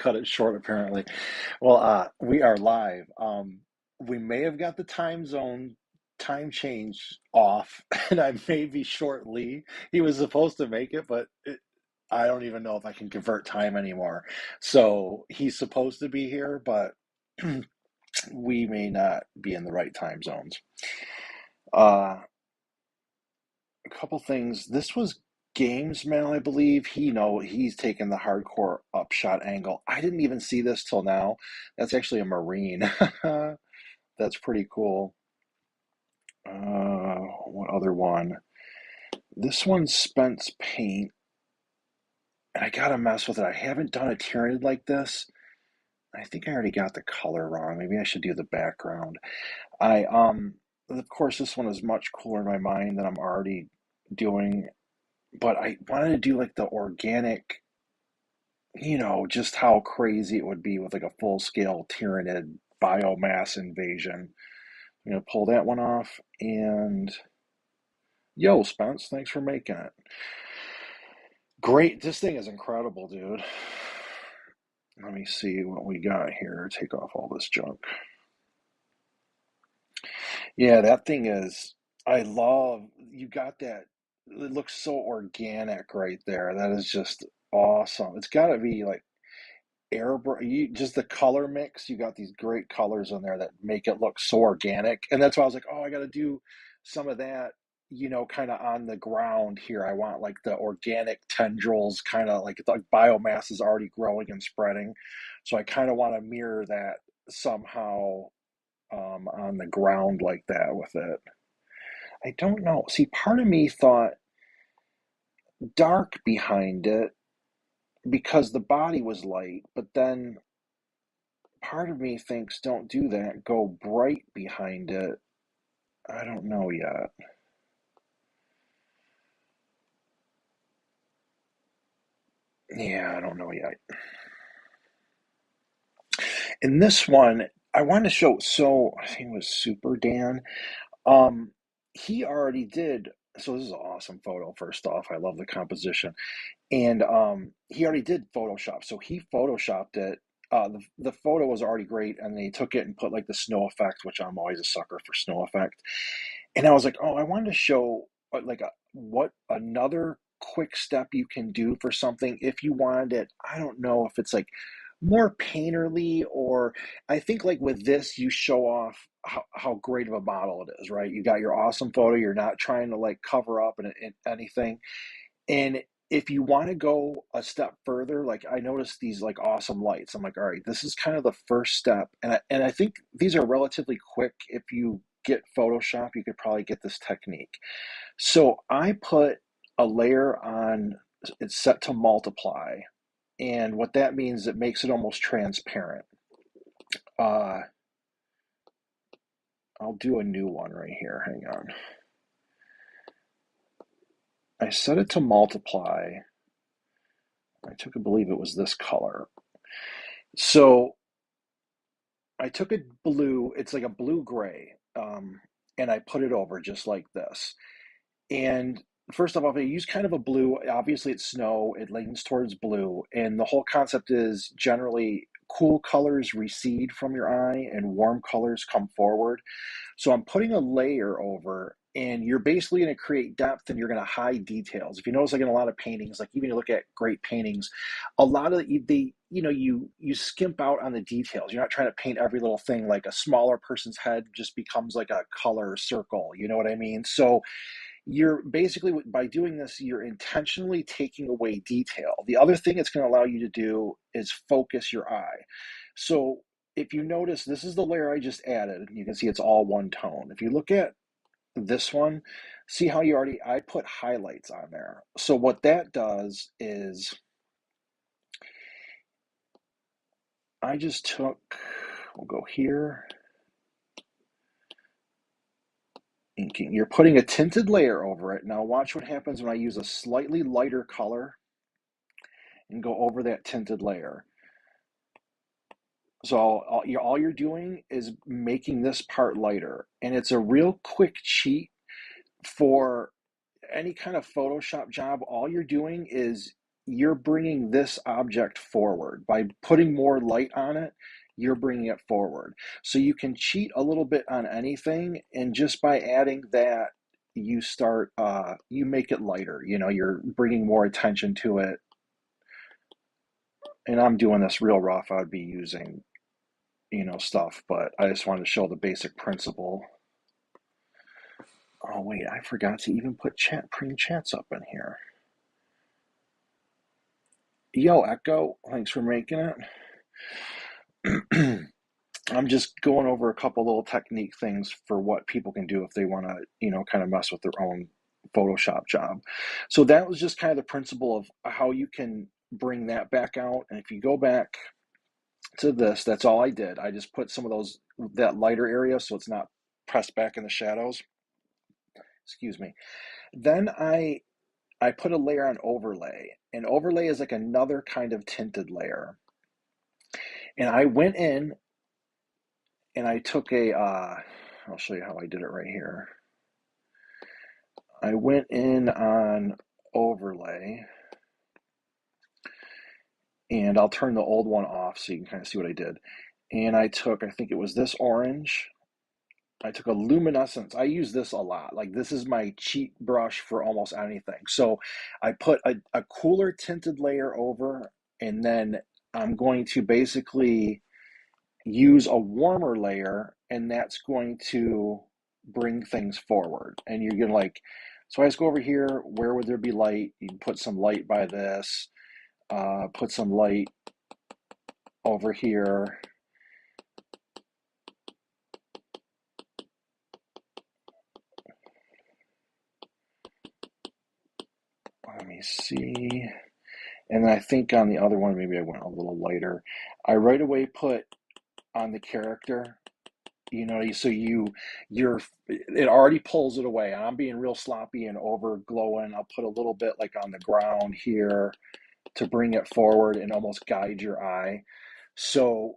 cut it short apparently. Well, we are live. We may have got the time change off, and I may be short Lee. He was supposed to make it, but I don't even know if I can convert time anymore. So he's supposed to be here, but we may not be in the right time zones. A couple things. This was Gamesmail, I believe. He's taken the hardcore upshot angle. I didn't even see this till now. That's actually a Marine. That's pretty cool. What other one? This one's Spence Paint, and I gotta mess with it. I haven't done a Tyranid like this. I think I already got the color wrong. Maybe I should do the background. Of course, this one is much cooler in my mind than I'm already doing, but I wanted to do like the organic, just how crazy it would be with like a full-scale Tyranid biomass invasion. I'm gonna pull that one off, and yo, Spence, thanks for making it. Great, this thing is incredible, dude. Let me see what we got here. Take off all this junk. Yeah, that thing is, I love, you got that, it looks so organic right there. That is just awesome. It's got to be like just the color mix. You got these great colors in there that make it look so organic. And that's why I was like, oh, I got to do some of that, kind of on the ground here. I want like the organic tendrils, kind of like biomass is already growing and spreading. So I kind of want to mirror that somehow on the ground like that with it. I don't know. See, part of me thought dark behind it because the body was light, but then part of me thinks don't do that. Go bright behind it. I don't know yet. Yeah, I don't know yet. In this one, I wanted to show, so I think it was Super Dan. Um, he already did, so this is an awesome photo, first off. I love the composition. And he already did Photoshop, so he Photoshopped it. The photo was already great, and they took it and put like the snow effect, which I'm always a sucker for snow effect. And I was like, oh, I wanted to show what another quick step you can do for something if you wanted it. I don't know if it's like more painterly, or I think like with this, you show off how great of a model it is, right? You got your awesome photo. You're not trying to like cover up in anything. And if you want to go a step further, like I noticed these like awesome lights. I'm like, all right, this is kind of the first step. And I think these are relatively quick. If you get Photoshop, you could probably get this technique. So I put a layer on, it's set to multiply. And what that means, it makes it almost transparent. I'll do a new one right here. Hang on. I set it to multiply. I believe it was this color. So I took a blue, it's like a blue gray, and I put it over just like this. And first of all, I use kind of a blue. Obviously, it's snow, it leans towards blue. And the whole concept is generally cool colors recede from your eye and warm colors come forward. So I'm putting a layer over, and you're basically going to create depth and you're going to hide details. If you notice, like in a lot of paintings, like even you look at great paintings, a lot of you skimp out on the details. You're not trying to paint every little thing. Like a smaller person's head just becomes like a color circle. You know what I mean? So you're basically, by doing this, you're intentionally taking away detail. The other thing it's going to allow you to do is focus your eye. So if you notice, this is the layer I just added. You can see it's all one tone. If you look at this one, see how I put highlights on there. So what that does is we'll go here, inking. You're putting a tinted layer over it. Now watch what happens when I use a slightly lighter color and go over that tinted layer. So all you're doing is making this part lighter, and it's a real quick cheat for any kind of Photoshop job. All you're doing is you're bringing this object forward. By putting more light on it, you're bringing it forward. So you can cheat a little bit on anything, and just by adding that, you make it lighter. You're bringing more attention to it. And I'm doing this real rough. I'd be using, stuff, but I just wanted to show the basic principle. Oh, wait, I forgot to even put putting chats up in here. Yo, Echo, thanks for making it. I'm just going over a couple little technique things for what people can do if they want to, kind of mess with their own Photoshop job. So that was just kind of the principle of how you can bring that back out. And if you go back to this, that's all I did. I just put some of that lighter area so it's not pressed back in the shadows. Excuse me. Then I put a layer on overlay. And overlay is like another kind of tinted layer. And I went in and I took I'll show you how I did it right here. I went in on overlay, and I'll turn the old one off so you can kind of see what I did. And I think it was this orange. I took a luminescence. I use this a lot. Like, this is my cheat brush for almost anything. So I put a cooler tinted layer over, and then I'm going to basically use a warmer layer, and that's going to bring things forward. And you're gonna so I just go over here. Where would there be light? You can put some light by this. Put some light over here. Let me see. And then I think on the other one, maybe I went a little lighter. I right away put on the character, so it already pulls it away. I'm being real sloppy and over glowing. I'll put a little bit like on the ground here to bring it forward and almost guide your eye. So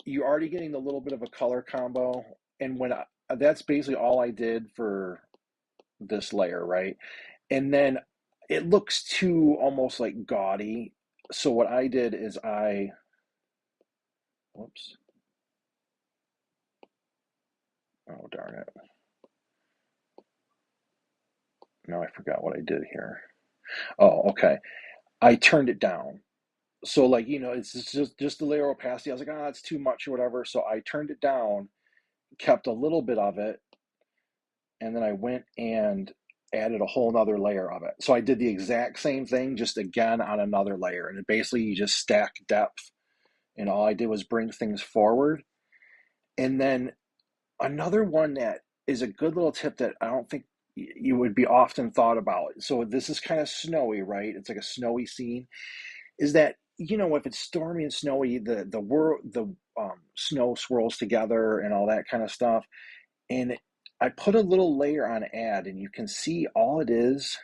you're already getting a little bit of a color combo. And that's basically all I did for this layer, right? And then it looks too almost like gaudy. So what I did is whoops. Oh, darn it. Now I forgot what I did here. Oh, okay. I turned it down. So it's just the layer opacity. I was like, it's too much or whatever. So I turned it down, kept a little bit of it, and then I went and added a whole nother layer of it. So I did the exact same thing, just again on another layer. And basically you just stack depth. And all I did was bring things forward. And then another one that is a good little tip that I don't think you would be often thought about. So this is kind of snowy, right? It's like a snowy scene. Is that, if it's stormy and snowy, the snow swirls together and all that kind of stuff. And I put a little layer on add, and you can see all it is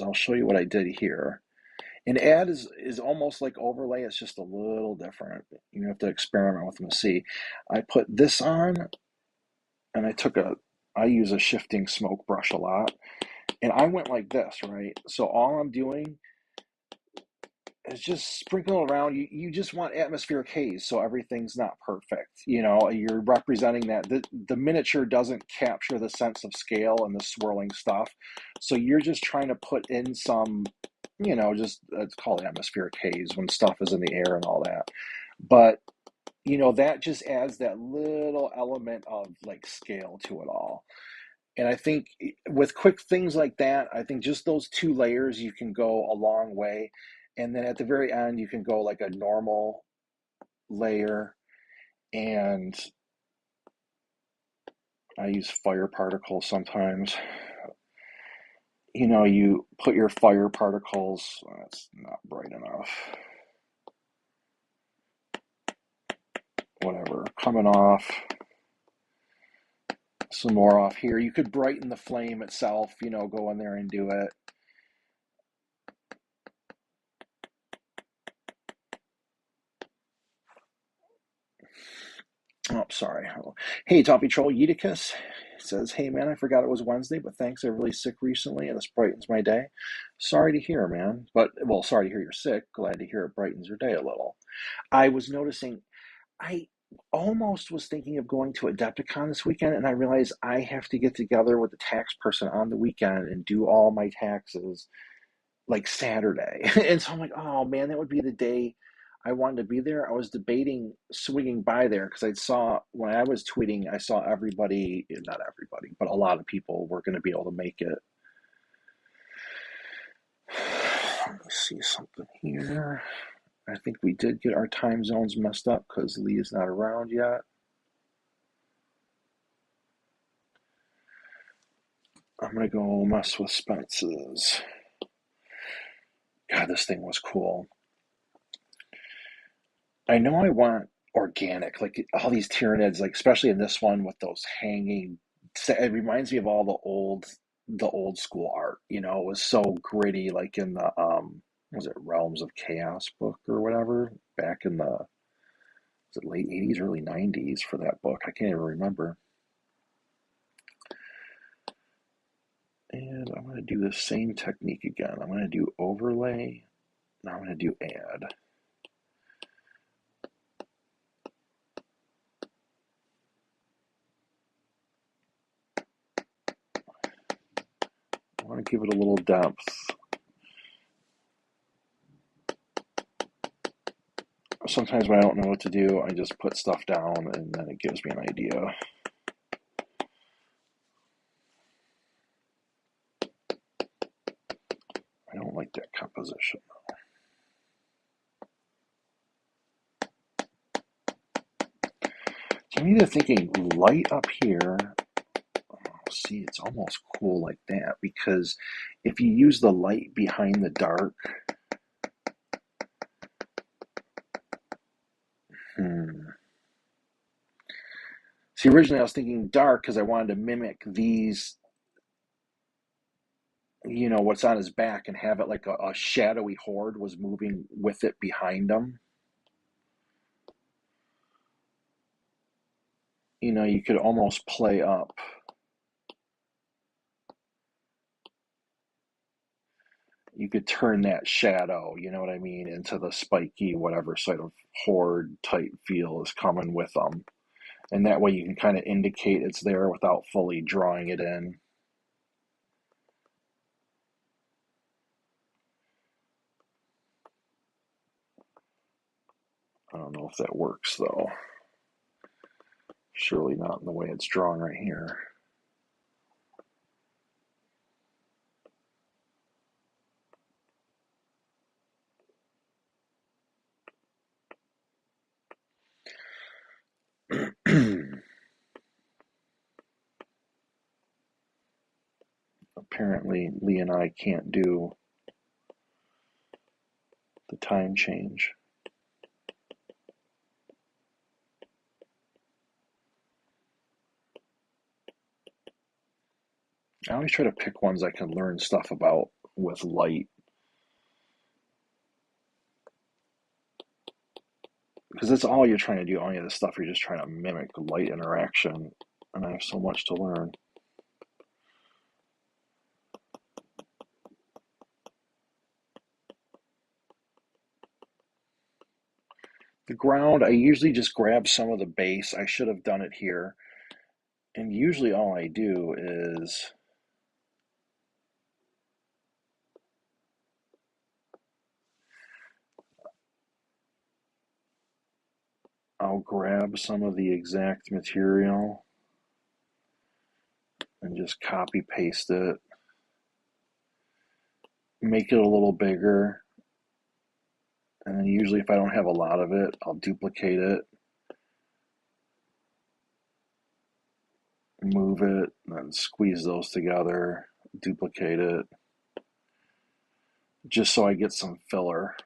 I'll show you what I did here. And add is almost like overlay. It's just a little different. You have to experiment with them to see. I put this on, and I use a shifting smoke brush a lot. And I went like this, right? So all I'm doing is just sprinkle around. You just want atmospheric haze, so everything's not perfect. You're representing that the miniature doesn't capture the sense of scale and the swirling stuff. So you're just trying to put in some, just it's called atmospheric haze when stuff is in the air and all that. But that just adds that little element of like scale to it all. And I think with quick things like that, I think just those two layers, you can go a long way. And then at the very end, you can go like a normal layer. And I use fire particles sometimes. You put your fire particles, that's not bright enough. Whatever, coming off. Some more off here. You could brighten the flame itself, go in there and do it. Oh, sorry. Hey, Toppy Troll Eutychus says, "Hey man, I forgot it was Wednesday, but thanks. I'm really sick recently, and this brightens my day." Sorry to hear, man. But well, sorry to hear you're sick. Glad to hear it brightens your day a little. I was noticing I almost was thinking of going to Adepticon this weekend, and I realized I have to get together with the tax person on the weekend and do all my taxes like Saturday. And so I'm like, oh man, that would be the day I wanted to be there. I was debating swinging by there because I saw when I was tweeting, I saw everybody, not everybody, but a lot of people were going to be able to make it. Let me see something here. I think we did get our time zones messed up because Lee is not around yet. I'm going to go mess with Spence's. God, this thing was cool. I know I want organic, like all these Tyranids, like especially in this one with those hanging. It reminds me of all the old school art. You know, it was so gritty, like in the was it Realms of Chaos book or whatever back in the was it late '80s, early '90s for that book. I can't even remember. And I'm going to do the same technique again. I'm going to do overlay. Now I'm going to do add. I want to give it a little depth. Sometimes when I don't know what to do, I just put stuff down and then it gives me an idea. I don't like that composition. So I'm either thinking light up here. Oh, see, it's almost cool like that because if you use the light behind the dark, See, originally I was thinking dark because I wanted to mimic these, what's on his back and have it like a shadowy horde was moving with it behind him. You could almost play up. You could turn that shadow, you know what I mean, into the spiky, whatever sort of horde type feel is coming with them. And that way you can kind of indicate it's there without fully drawing it in. I don't know if that works though. Surely not in the way it's drawn right here. Apparently, Lee and I can't do the time change. I always try to pick ones I can learn stuff about with light. Because that's all you're trying to do. All of this stuff, you're just trying to mimic light interaction. And I have so much to learn. The ground, I usually just grab some of the base. I should have done it here. And usually all I do is I'll grab some of the exact material and just copy paste it. Make it a little bigger. And then usually if I don't have a lot of it, I'll duplicate it. Move it, and then squeeze those together, duplicate it, just so I get some filler.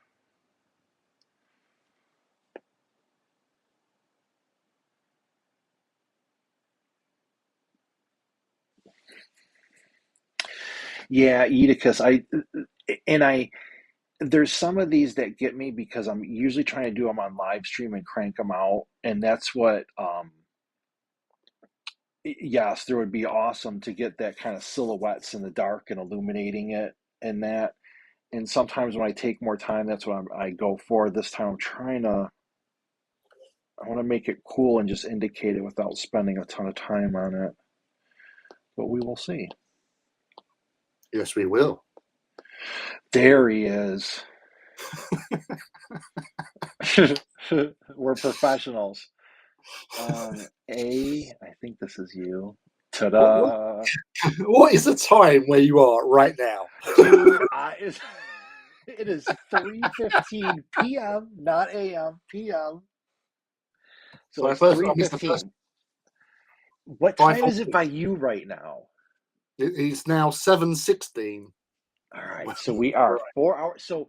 Yeah, Edicus. And I there's some of these that get me because I'm usually trying to do them on live stream and crank them out, and that's what yes, there would be awesome to get that kind of silhouettes in the dark and illuminating it and that. And sometimes when I take more time, that's what I go for. This time I want to make it cool and just indicate it without spending a ton of time on it. But we will see. Yes, we will. There he is. We're professionals. I think this is you. Ta-da! What is the time where you are right now? Dude, it is 3:15 p.m., not a.m., p.m. So So it's I missed the first 3:15. What time is it 5:40. by you right now? It's now 7:16. All right, so we are 4 hours. So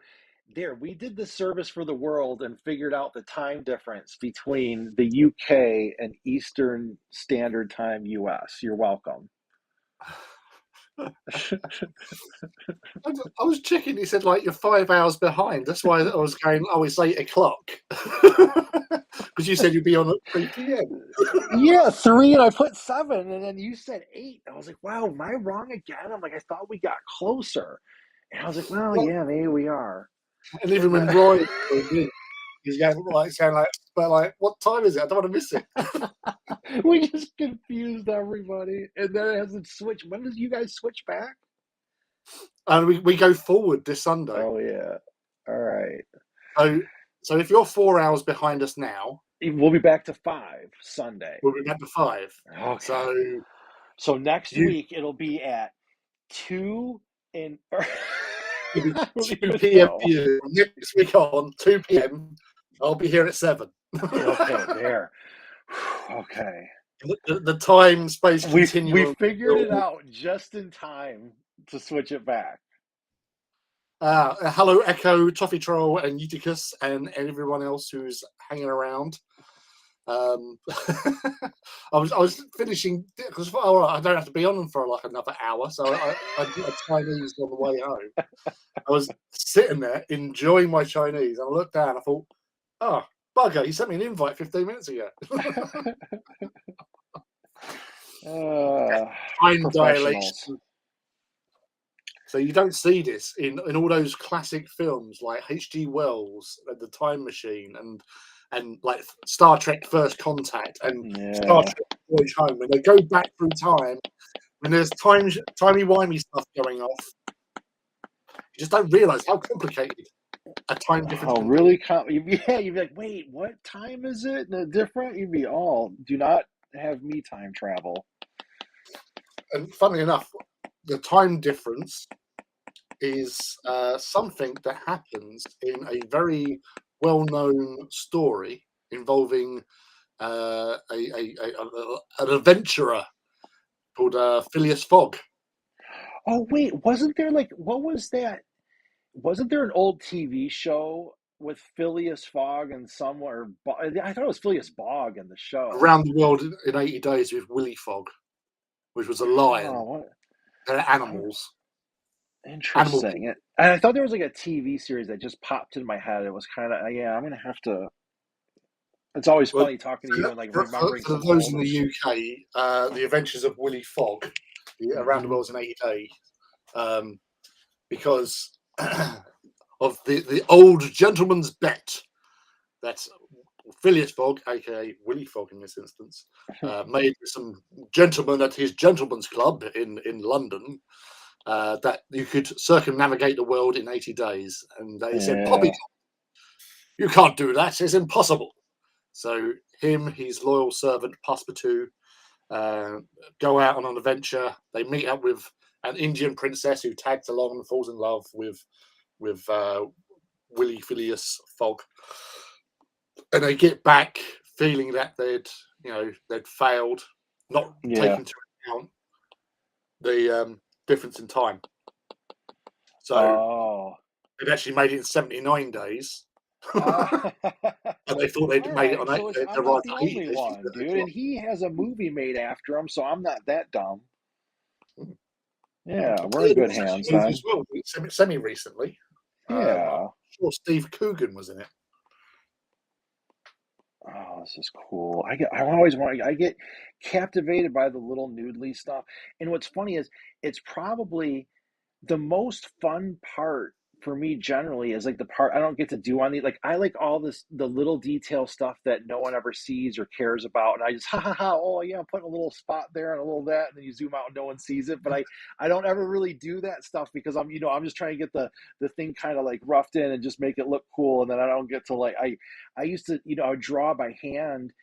there, we did the service for the world and figured out the time difference between the UK and Eastern Standard Time US. You're welcome. I was checking. He said like you're 5 hours behind. That's why I was going. Oh, it's 8 o'clock. Because you said you'd be on at 3 p.m. Yeah, 3, and I put 7, and then you said 8. I was like, wow, am I wrong again? I'm like, I thought we got closer. And I was like, well, yeah, maybe we are. And even And when Roy joined in, he's going like saying like, but like, what time is it? I don't want to miss it. we just confused everybody. And then it hasn't switched. When did you guys switch back? And we go forward this Sunday. Oh, yeah. All right. So if you're 4 hours behind us now, We'll be back to 5 Sunday. we'll be back to 5. Okay. So next week it'll be at 2 and It'll I don't be 2 even p.m. know. for you. Next week on 2 p.m. I'll be here at 7. Okay, there. Okay. The time space We continuum. figured it out just in time to switch it back. Hello, Echo, Toffee Troll, and Eutychus, and everyone else who's hanging around. I was finishing because I don't have to be on them for like another hour, so I did a Chinese on the way home. I was sitting there enjoying my Chinese, and I looked down. I thought, "Oh, bugger! You sent me an invite 15 minutes ago." Time dilation. So you don't see this in all those classic films like H.G. Wells and The Time Machine and like Star Trek First Contact and Star Trek Voyage Home. When they go back through time, when there's timey-wimey stuff going off, you just don't realise how complicated a time difference can really? Yeah, you'd be like, wait, what time is it? Different? You'd be, do not have me time travel. And funnily enough, the time difference is something that happens in a very well-known story involving an adventurer called Phileas Fogg. Oh, wait, wasn't there what was that? Wasn't there an old TV show with Phileas Fogg and somewhere? I thought it was Phileas Bogg in the show. Around the World in 80 Days with Willy Fogg, which was a lion. What? They're animals. Interesting. And I thought there was a TV series that just popped in my head. It was kind of, I'm going to have to. It's always funny talking to you and remembering for those in the UK, The Adventures of Willy Fogg, Around the World in 80 Days, because of the old gentleman's bet that Phileas Fogg, aka Willy Fogg in this instance, made with some gentlemen at his gentleman's club in London, that you could circumnavigate the world in 80 days. And they said, Poppy, you can't do that. It's impossible. So him, his loyal servant, Passepartout, go out on an adventure. They meet up with an Indian princess who tags along and falls in love with Willy Phileas Fogg. And they get back feeling that they'd failed, not taking into account the difference in time. So they'd actually made it in 79 days. And they thought they'd made it on so I'm not the only one, dude. And he has a movie made after him, so I'm not that dumb. Yeah, we're in good hands then. As well, semi recently. Yeah. I'm sure Steve Coogan was in it. Oh, this is cool. I get captivated by the little noodly stuff. And what's funny is it's probably the most fun part for me generally is like the part I don't get to do on the like I like all this the little detail stuff that no one ever sees or cares about, and I just ha ha ha, oh yeah, I'm putting a little spot there and a little that, and then you zoom out and no one sees it. But I don't ever really do that stuff because I'm just trying to get the thing kind of like roughed in and just make it look cool, and then I don't get to like I used to I would draw by hand,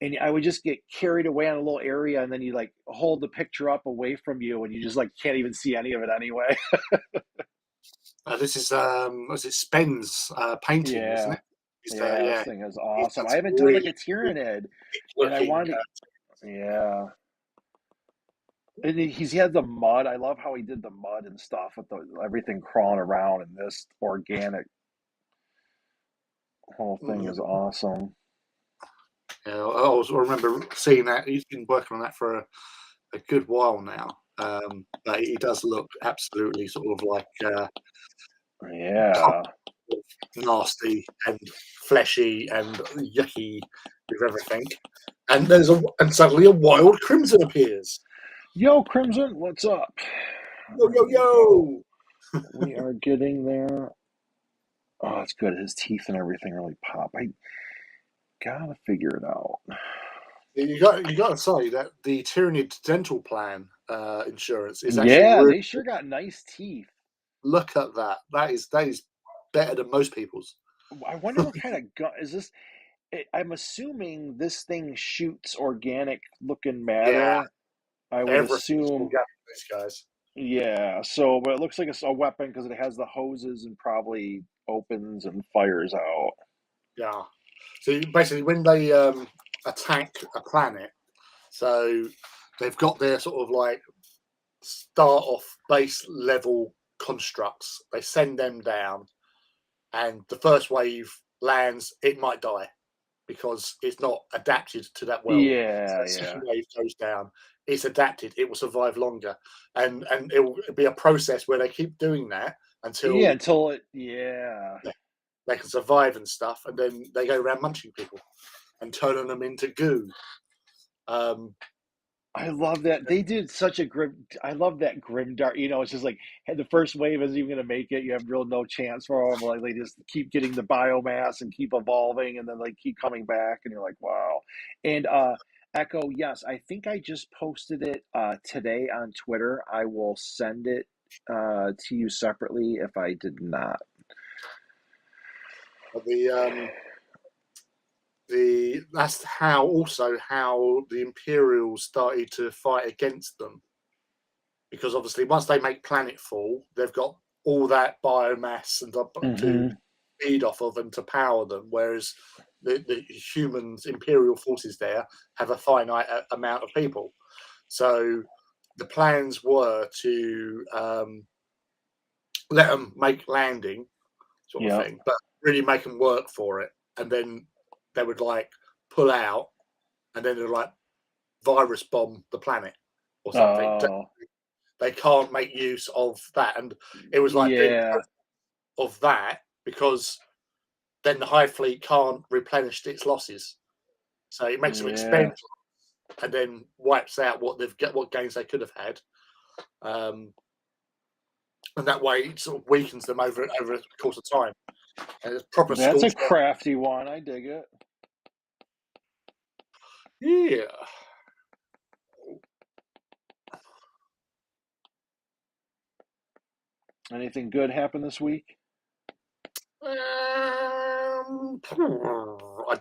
and I would just get carried away on a little area, and then you like hold the picture up away from you, and you just like can't even see any of it anyway. This is what's it, Spen's painting, isn't Yeah. it? He's, Yeah, this yeah, thing is he's awesome. done I some haven't done really, like a really Tyranid, and I looking. wanted to, yeah. And he has the mud. I love how he did the mud and stuff with the everything crawling around, and this organic whole thing is awesome. Yeah, I remember seeing that. He's been working on that for a good while now. But he does look absolutely sort of like Yeah. nasty and fleshy and yucky with everything. And suddenly a wild crimson appears. Yo, Crimson, what's up? Yo yo There we yo! go. We are getting there. Oh, it's good. His teeth and everything really pop. I gotta figure it out. You got to say that the Tyranid dental plan insurance is actually Yeah, really, they sure got nice teeth. look at that. That is better than most people's. I wonder what kind of gun is this. I'm assuming this thing shoots organic looking Yeah, matter. I would everything's assume, organic, these guys. yeah. So, but it looks like it's a weapon because it has the hoses and probably opens and fires out. Yeah. So basically, when they attack a planet, so they've got their sort of like start off base level constructs. They send them down, and the first wave lands. It might die because it's not adapted to that world. So Yeah, the yeah, second wave goes down. It's adapted. It will survive longer, and it will be a process where they keep doing that yeah. until Until it, yeah. they can survive and stuff, and then they go around munching people and turning them into goo. Um, I love that they did such a grim. I love that grim dark. It's just like hey, the first wave isn't even going to make it. You have real no chance for them. Like they just keep getting the biomass and keep evolving, and then they keep coming back, and you're like, wow. And Echo, yes, I think I just posted it today on Twitter. I will send it to you separately if I did not. the that's how also how the Imperials started to fight against them, because obviously once they make planetfall, they've got all that biomass and to Hmm. feed off of and to power them, whereas the humans Imperial forces there have a finite amount of people. So the plans were to let them make landing sort of Yeah. thing, but really make them work for it, and then they would like pull out, and then they'd like virus bomb the planet or something. Oh, They can't make use of that, and it was like doing yeah, of that because then the Hive Fleet can't replenish its losses, so it makes them expend yeah. and then wipes out what gains they could have had. And that way it sort of weakens them over the course of time. And it's proper That's a scorched earth. crafty one. I dig it. Yeah. Anything good happened this week? I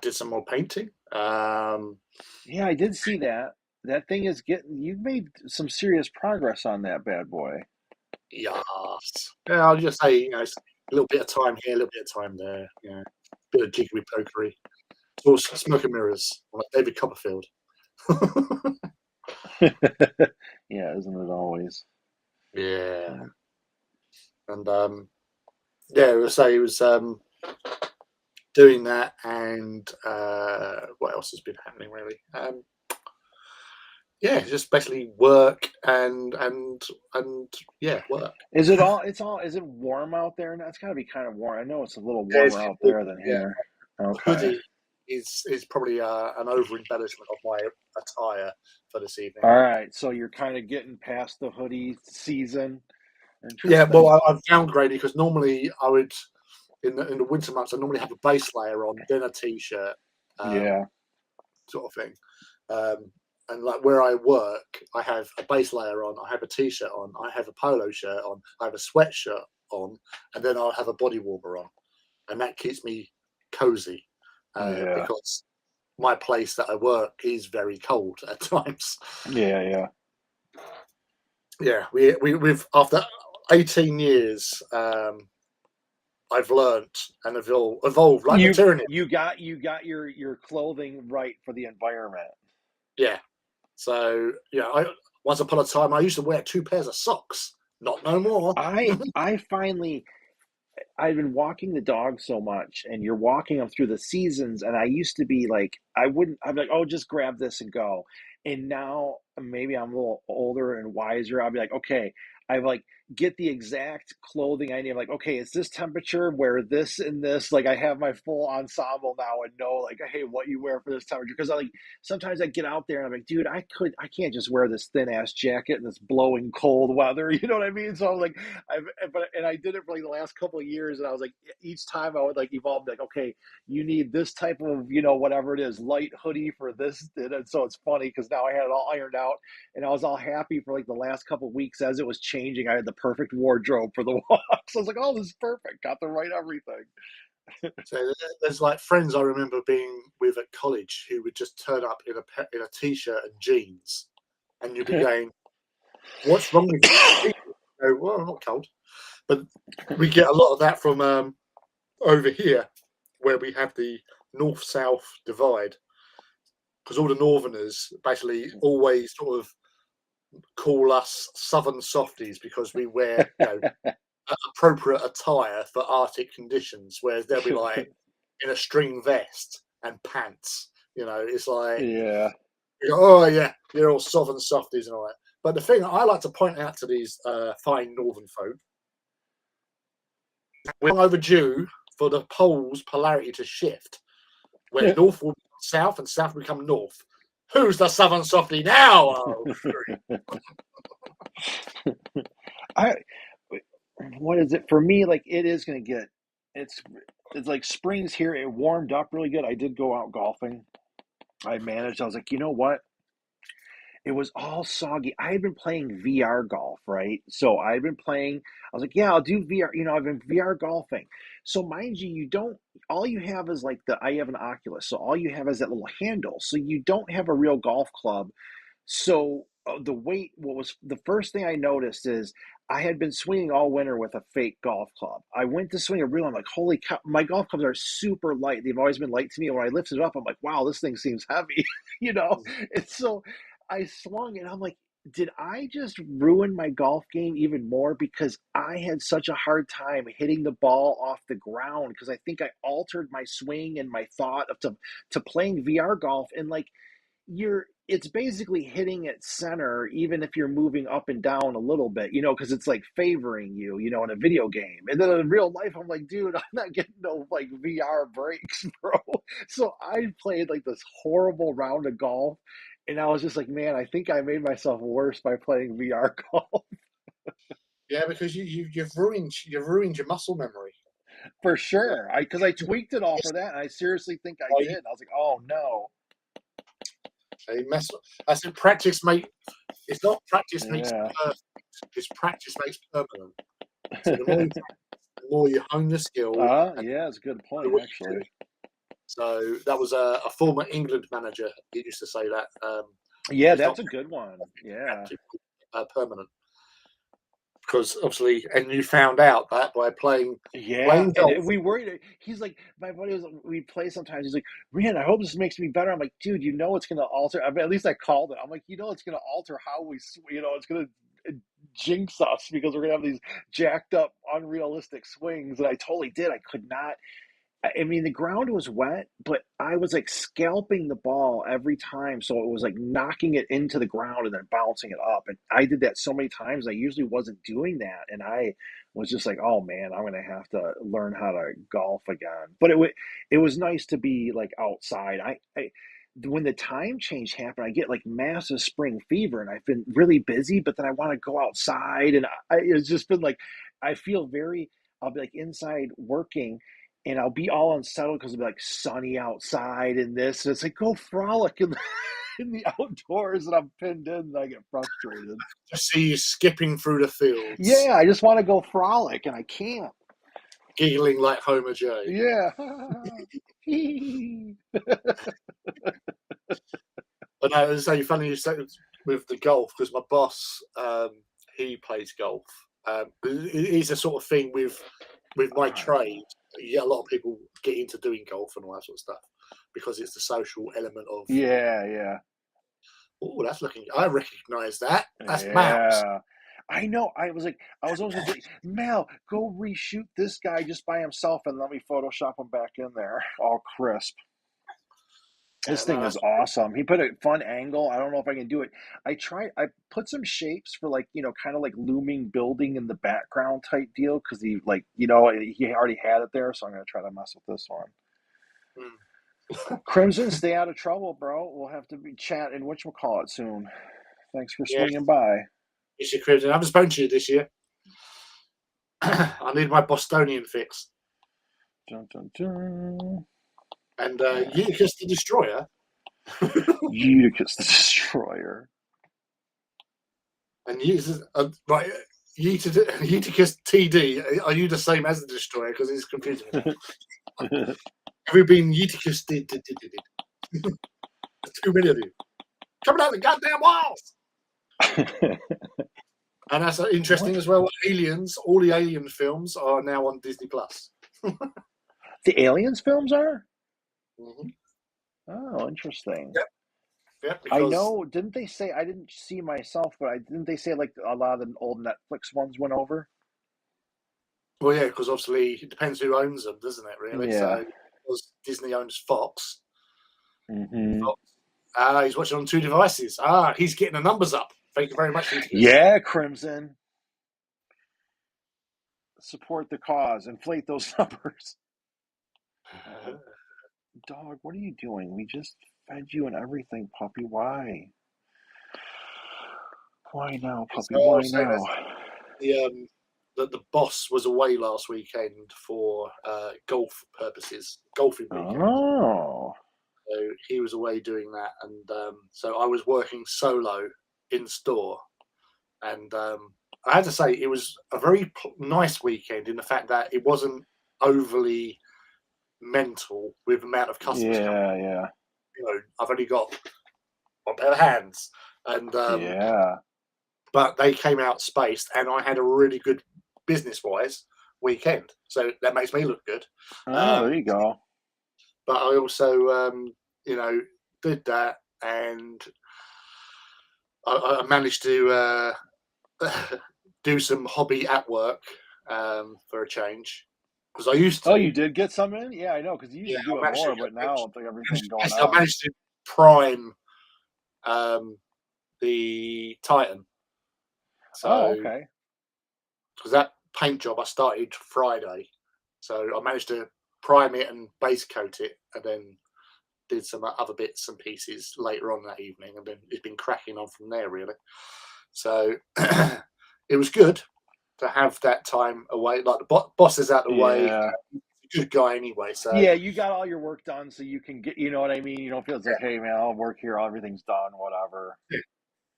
did some more painting. Yeah, I did see that. That thing is you've made some serious progress on that bad boy. Yes. Yeah, I'll just say, it's a little bit of time here, a little bit of time there. Yeah, bit of jiggery pokery. It's all smoke and mirrors, like David Copperfield. Yeah, isn't it always? Yeah, and yeah, it was doing that, and what else has been happening really? Yeah, just basically work and yeah, work. Is it all? It's all. Is it warm out there now? It's got to be kind of warm. I know it's a little Yeah, it's warmer out there than yeah, here. Okay. hoodie. is probably an over embellishment of my attire for this evening. All right, so you're kind of getting past the hoodie season. Yeah, well, Interesting. I've downgraded because normally I would in the winter months I normally have a base layer on, then a t-shirt, Yeah, sort of thing. And like where I work, I have a base layer on, I have a t-shirt on, I have a polo shirt on, I have a sweatshirt on, and then I'll have a body warmer on, and that keeps me cozy yeah, because my place that I work is very cold at times. yeah. Yeah, we've after 18 years, I've learnt and evolved like the You tyranny. you got your clothing right for the environment. Yeah. So yeah, I once upon a time I used to wear two pairs of socks. Not no more. I finally I've been walking the dog so much, and you're walking them through the seasons. And I used to be like, I'm like, oh, just grab this and go. And now maybe I'm a little older and wiser. I'll be like, okay, I like get the exact clothing I need. I'm like, okay, it's this temperature, wear this and this. Like I have my full ensemble now and know like, hey, what you wear for this temperature. Because I like sometimes I get out there and I'm like, dude, I can't just wear this thin ass jacket in this blowing cold weather. You know what I mean? So I'm like, and I did it for like the last couple of years, and I was like, each time I would like evolve, like, okay, you need this type of whatever it is, light hoodie for this, and so it's funny because now I had it all ironed out, and I was all happy for like the last couple of weeks as it was changing. I had the perfect wardrobe for the walk, so I was like, oh, this is perfect, got the right everything. So there's like friends I remember being with at college who would just turn up in a t-shirt and jeans, and you'd be going, "What's wrong with you?" Go, well, I'm not cold, but we get a lot of that from over here, where we have the north-south divide, because all the northerners basically always sort of call us southern softies because we wear appropriate attire for Arctic conditions, whereas they'll be like in a string vest and pants. It's like, Yeah. oh yeah, you're all southern softies and all that. But the thing I like to point out to these fine northern folk, we're overdue for the poles polarity to shift, where north will become south and south will become north. Who's the southern softie now? Oh, I what is it for me? Like it is going to get it's it's like spring's here. It warmed up really good. I did go out golfing. I managed. I was like, you know what? It was all soggy. I had been playing VR golf, right? So I've been playing. I was like, yeah, I'll do VR. I've been VR golfing. So mind you, you don't. All you have is like I have an Oculus, so all you have is that little handle. So you don't have a real golf club. So the weight, what was the first thing I noticed is I had been swinging all winter with a fake golf club. I went to swing a real. I'm like, holy cow! My golf clubs are super light. They've always been light to me. And when I lifted it up, I'm like, wow, this thing seems heavy. you know. And so I swung it. I'm like, did I just ruin my golf game even more because I had such a hard time hitting the ball off the ground because I think I altered my swing and my thought of to playing VR golf and like it's basically hitting at center even if you're moving up and down a little bit, because it's like favoring you, in a video game. And then in real life, I'm like, dude, I'm not getting no like VR breaks, bro. So I played like this horrible round of golf, and I was just like, man, I think I made myself worse by playing VR golf. yeah, because you've ruined your muscle memory. For Yeah. sure. Because I tweaked it all for that, and I seriously think I did. I was like, oh no. They mess. I said practice make. It's not practice makes Yeah. perfect. It's practice makes permanent. So the more you practice, the more you hone the skill, and Yeah, it's a good the point, what you actually. do. So that was a former England manager. He used to say that Yeah, it's not that's a good one. Yeah. practice, permanent, because obviously, and you found out that by playing Yeah, playing and golf. we worried. He's like, my buddy was. We play sometimes. He's like, man, I hope this makes me better. I'm like, dude, it's gonna alter. I mean, at least I called it. I'm like, it's gonna alter how it's gonna jinx us because we're gonna have these jacked up, unrealistic swings. And I totally did. I could not. I mean, the ground was wet, but I was like scalping the ball every time. So it was like knocking it into the ground and then bouncing it up. And I did that so many times. I usually wasn't doing that. And I was just like, oh man, I'm going to have to learn how to golf again. But it was nice to be like outside. When the time change happened, I get like massive spring fever and I've been really busy, but then I want to go outside. And it's just been like, I feel I'll be like inside working and I'll be all unsettled because it'll be like sunny outside and this. And it's like, go frolic in the outdoors, and I'm pinned in and I get frustrated. Just see you skipping through the fields, Yeah, I just want to go frolic and I can't. giggling like Homer J. Yeah. But no, as I say, funny you said with the golf, because my boss, he plays golf. It is a sort of thing with my trade. You get a lot of people get into doing golf and all that sort of stuff because it's the social element of. Yeah. Oh, that's looking. I recognise that. That's Mouse. Yeah. I know. I was always gonna say, Mel, go reshoot this guy just by himself and let me Photoshop him back in there, all crisp. This No, thing is awesome. He put a fun angle. I don't know if I can do it. I put some shapes for like, kind of like looming building in the background type deal because he like, he already had it there. So I'm going to try to mess with this one. Crimson, stay out of trouble, bro. We'll have to be chatting whatchamacallit soon. Thanks for swinging by. It's your Crimson. I haven't spoken to you this year. I need my Bostonian fix. Dun, dun, dun. And Eutychus the Destroyer. Eutychus the Destroyer. And right, Eutychus TD. Are you the same as the Destroyer? Because it's confusing. Have you been Eutychus? Too many of you coming out the goddamn walls. And that's interesting as well. Aliens, all the Alien films are now on Disney Plus. The Aliens films are? Mm-hmm. Oh, interesting. Yep, I know. Didn't they say? I didn't see myself, but didn't they say like a lot of the old Netflix ones went over? Well, yeah, because obviously it depends who owns them, doesn't it? Really. Yeah. So because Disney owns Fox. Mm-hmm. He's watching on 2 devices. He's getting the numbers up. Thank you very much. Yeah, Crimson. Support the cause. Inflate those numbers. Dog, what are you doing? We just fed you and everything, puppy. Why? Why now, puppy? Why now? The boss was away last weekend for golf purposes, golfing weekend. Oh. So he was away doing that, and so I was working solo in store, and I had to say it was a very nice weekend in the fact that it wasn't overly mental with the amount of customers coming. Yeah. I've only got one pair of hands, and but they came out spaced, and I had a really good business-wise weekend, so that makes me look good. Oh, there you go. But I also, did that, and I managed to do some hobby at work for a change. Because I used to. Oh, you did get some in? Yeah, I know. Because you used to do it more, but now with everything going on, I managed to prime the Titan. So, okay. Because that paint job I started Friday, so I managed to prime it and base coat it, and then did some other bits and pieces later on that evening, and then it's been cracking on from there really. So it was good to have that time away. Like the boss is out the way. He's a good guy anyway. So yeah, you got all your work done, so you can get. You know what I mean? You don't feel like, hey man, I'll work here. Everything's done. Whatever. Yeah.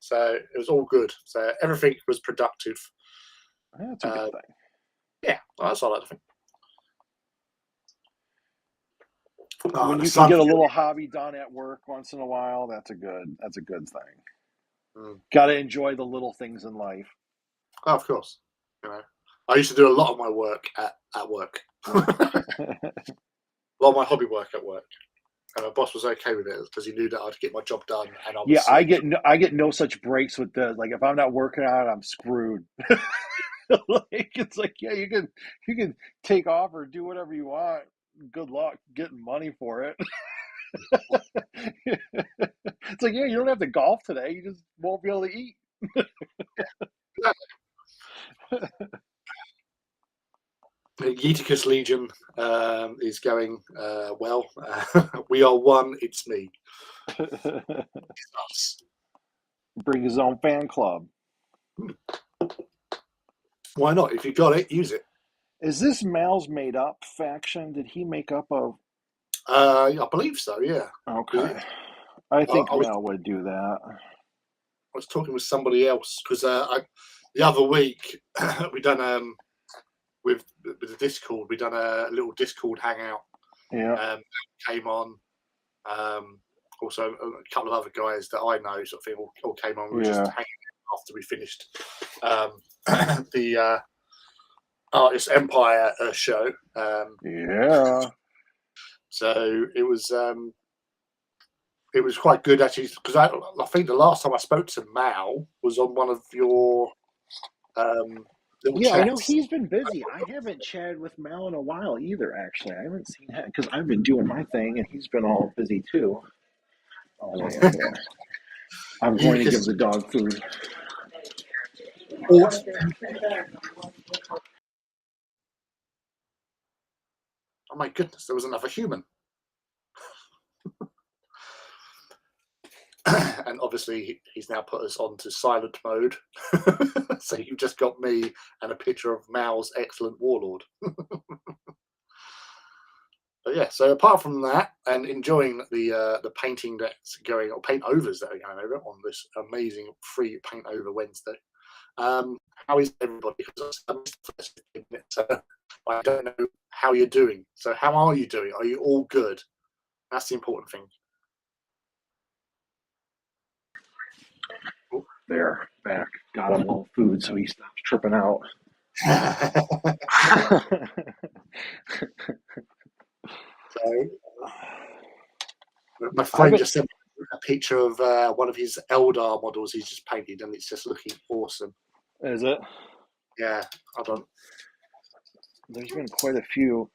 So it was all good. So everything was productive. That's a good thing. Yeah, that's all I like to think. When you can get a little hobby done at work once in a while, that's a good thing. Got to enjoy the little things in life. Oh, of course. I used to do a lot of my work at work. A lot of my hobby work at work. And my boss was okay with it because he knew that I'd get my job done. And I get no such breaks with this. Like if I'm not working on it, I'm screwed. Like it's like, yeah, you can take off or do whatever you want. good luck getting money for it. It's like, yeah, you don't have to golf today. You just won't be able to eat. Uticus Legion is going well. We are one. It's me. It's us. Bring his own fan club. Why not? If you got it, use it. Is this Mal's made up faction? Did he make up a? I believe so. Yeah. Okay. I think I was Mal would do that. talking with somebody else because the other week we done with the Discord, we done a little Discord hangout. Yeah. Came on. Also, a couple of other guys that I know, sort of thing, all came on. We were just hanging out after we finished the Artist Empire show. Yeah. So it was quite good actually, because I think the last time I spoke to Mal was on one of your little Yeah, chats. I know he's been busy. I haven't chatted with Mal in a while either, actually. I haven't seen him because I've been doing my thing and he's been all busy too. Oh, yeah, yeah. I'm going to give the dog food. Oh my goodness, there was another human. And obviously he's now put us onto silent mode. So you just got me and a picture of Mal's excellent warlord. But yeah, so apart from that and enjoying the painting that's going, or paint overs that are going over on this amazing free paint over Wednesday. How is everybody? Because I missed the first 15 minutes, so I don't know how you're doing. So how are you doing? Are you all good? That's the important thing. There, back. Got him a little food so he stops tripping out. So my friend just sent me a picture of one of his Eldar models he's just painted, and it's just looking awesome. Is it? Yeah, I don't. There's been quite a few.